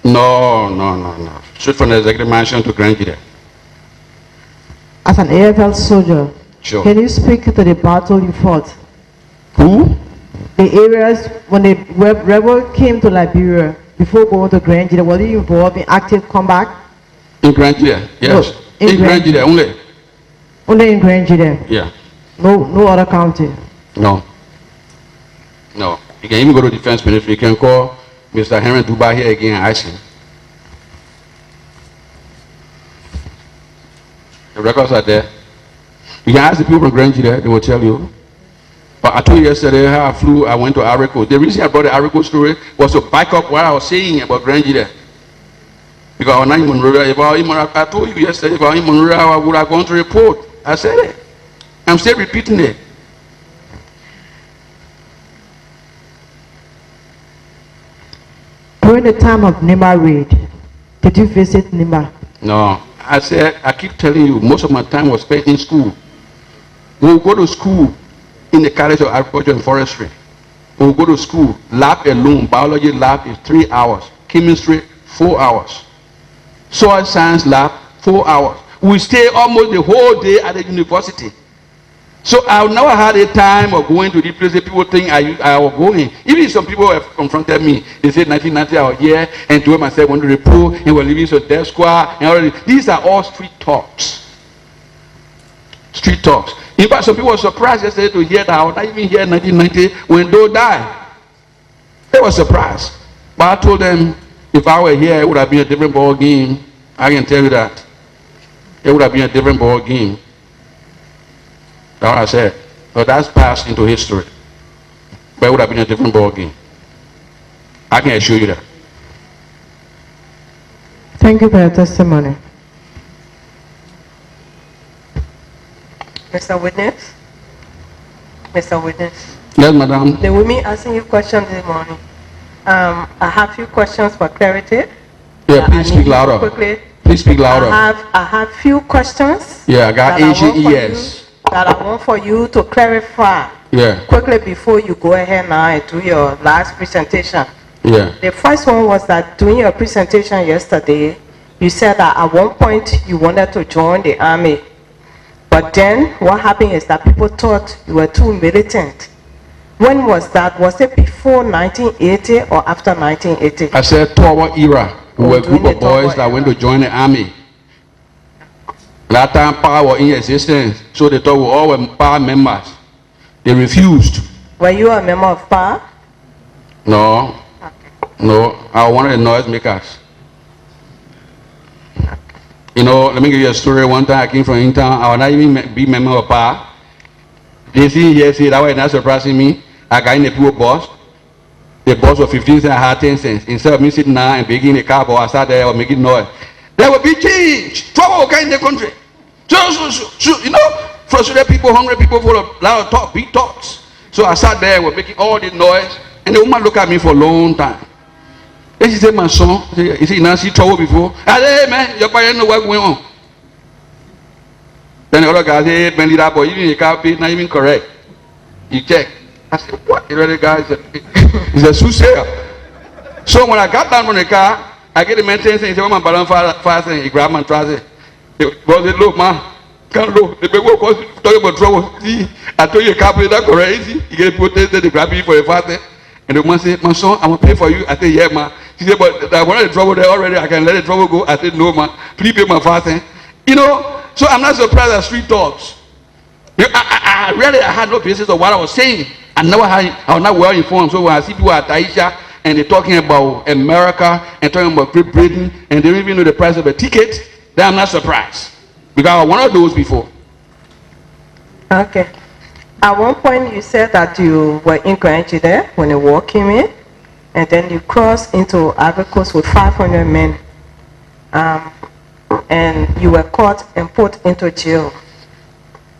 Speaker 2: No. Straight from the executive mansion to Grand Judah.
Speaker 5: as an AFL soldier,
Speaker 2: Sure.
Speaker 5: can you speak to the battle you fought?
Speaker 2: Who?
Speaker 5: The areas when the rebel came to Liberia before going to Grand Gita, were you involved in active combat?
Speaker 2: In Grand Gita, yes.
Speaker 5: No, in
Speaker 2: in Grand Gita only.
Speaker 5: Only in Grand Gita?
Speaker 2: Yeah.
Speaker 5: No other county?
Speaker 2: No. No. You can even go to defense ministry. You can call Mr. Henry Dubai here again and ask him. The records are there. You can ask the people from Grand Gita, they will tell you. But I told you yesterday how I went to Arico. The reason I brought the Arico story was to back up what I was saying about Grand Gita. Because I was not in Monrovia. I told you yesterday, if I was in Monrovia, I would have gone to report. I said it. I'm still repeating it.
Speaker 5: During the time of Nima raid, did you visit Nima?
Speaker 2: No. I said, I keep telling you, most of my time was spent in school. When we go to school in the College of Agriculture and Forestry, when we go to school, lab alone, biology lab is 3 hours, chemistry 4 hours, soil science lab 4 hours. We stay almost the whole day at the university. So I never had a time of going to the places people think I was going. Even some people have confronted me. They said 1990 I was here and told myself I want to report and we're leaving so death squad and all this. These are all street talks. Street talks. In fact, some people were surprised yesterday to hear that I was not even here in 1990 when Doe died. They were surprised. But I told them if I were here it would have been a different ball game. I can tell you that. It would have been a different ball game. That's what I said. But that's passed into history. But it would have been a different ball game. I can assure you that.
Speaker 5: Thank you for your testimony.
Speaker 1: Mr. Witness? Mr. Witness?
Speaker 2: Yes, madam.
Speaker 1: The women asking you questions this morning. I have a few questions for clarity.
Speaker 2: Yeah, please speak louder.
Speaker 1: Quickly.
Speaker 2: Please speak louder.
Speaker 1: I have few questions.
Speaker 2: Yeah, I got
Speaker 1: that
Speaker 2: ancient ears.
Speaker 1: That I want for you to clarify.
Speaker 2: Yeah.
Speaker 1: Quickly before you go ahead now and do your last presentation.
Speaker 2: Yeah.
Speaker 1: The first one was that during your presentation yesterday, you said that at one point you wanted to join the army. But then what happened is that people thought you were too militant. When was that? Was it before 1980 or after 1980?
Speaker 2: I said Tower era. We were a group
Speaker 1: During
Speaker 2: of
Speaker 1: the Tower
Speaker 2: boys that
Speaker 1: era.
Speaker 2: went to join the army. That time power was in existence, so they thought we all were power members. They refused.
Speaker 1: Were you a member of PAR?
Speaker 2: No. No, I was one of the noise makers. You know, let me give you a story. One time I came from Intown, I was not even be member of PAR. They see here, say that was not surprising me. I got in the people bus. The bus was 15 cents, I had 10 cents. Instead of me sitting down and begging the car, I sat there and making noise. There will be change, trouble in the country. So, you know, frustrated people, hungry people, full of loud talk, big talks. So I sat there, we're making all the noise, and the woman looked at me for a long time. Then she said, my son, you see, now see trouble before. I said, hey man, your parents know what's going on. Then the other guy said, hey man, that boy, even the car pay not even correct. You check. I said, what? The other guy said, he's a soothsayer. So when I got down from the car, I get the maintenance and he said, "What my balloon fast?" And he grabbed my trouser. He said, "Look, man, can't look. The people cause talking about trouble. See, I told you a carpet that correct. You get a protest, they grab you for a fast." And the woman said, "My son, I'm gonna pay for you." I said, "Yeah, man." She said, "But I wanted the trouble there already. I can let the trouble go." I said, "No, man. Please pay my fast." You know, so I'm not surprised at street talks. I really had no basis of what I was saying. I was not well informed. So when I see people at Taisha and they're talking about America and talking about Great Britain and they don't even know the price of a ticket, then I'm not surprised. Because I was one of those before.
Speaker 1: Okay. At one point you said that you were in Granchi there when the war came in, and then you crossed into Ivory Coast with 500 men. And you were caught and put into jail.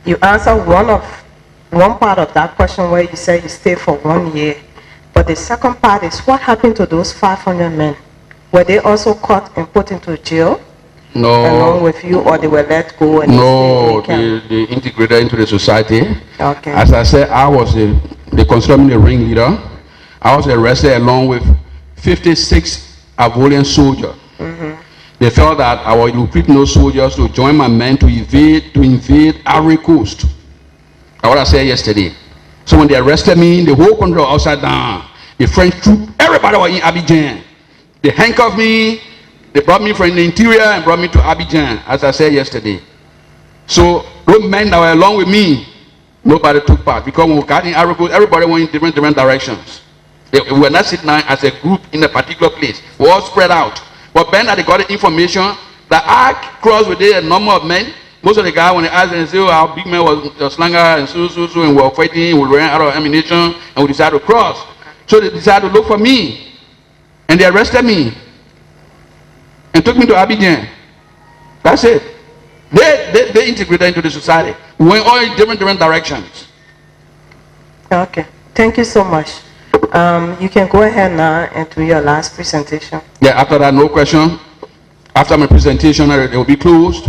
Speaker 1: You answered one part of that question where you said you stayed for 1 year. But the second part is what happened to those 500 men? Were they also caught and put into jail?
Speaker 2: No.
Speaker 1: Along with you, or they were let go? And
Speaker 2: No, they integrated into the society.
Speaker 1: Okay.
Speaker 2: As I said, I was they considered me the ringleader. I was arrested along with 56 Ivorian soldiers. They felt that I would recruit no soldiers to join my men to invade Ivory Coast. That's what I said yesterday. So when they arrested me, the whole country was upside down. The French troops, everybody was in Abidjan. They handcuffed me, they brought me from the interior and brought me to Abidjan, as I said yesterday. So those men that were along with me, nobody took part, because when we got in Ivory Coast, everybody went in different directions. We were not sitting down as a group in a particular place. We all spread out. But then that they got the information that I crossed with a number of men. Most of the guys, when they asked them, they say, oh, our big man was Slangar and so, and we were fighting, we ran out of ammunition, and we decided to cross. So they decided to look for me. And they arrested me. And took me to Abidjan. That's it. They integrated into the society. We went all in different directions.
Speaker 1: Okay. Thank you so much. You can go ahead now and do your last presentation.
Speaker 2: Yeah, after that, no question. After my presentation, it will be closed.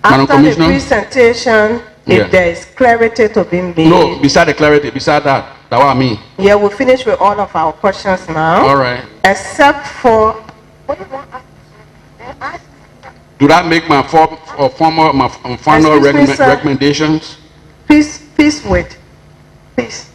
Speaker 1: After the presentation, if there is clarity to be made.
Speaker 2: No, beside the clarity, beside that, that's what I mean.
Speaker 1: Yeah, we'll finish with all of our questions now.
Speaker 2: All right.
Speaker 1: Except for, what do you want?
Speaker 2: Do that make my final recommendations?
Speaker 1: Please wait. Please.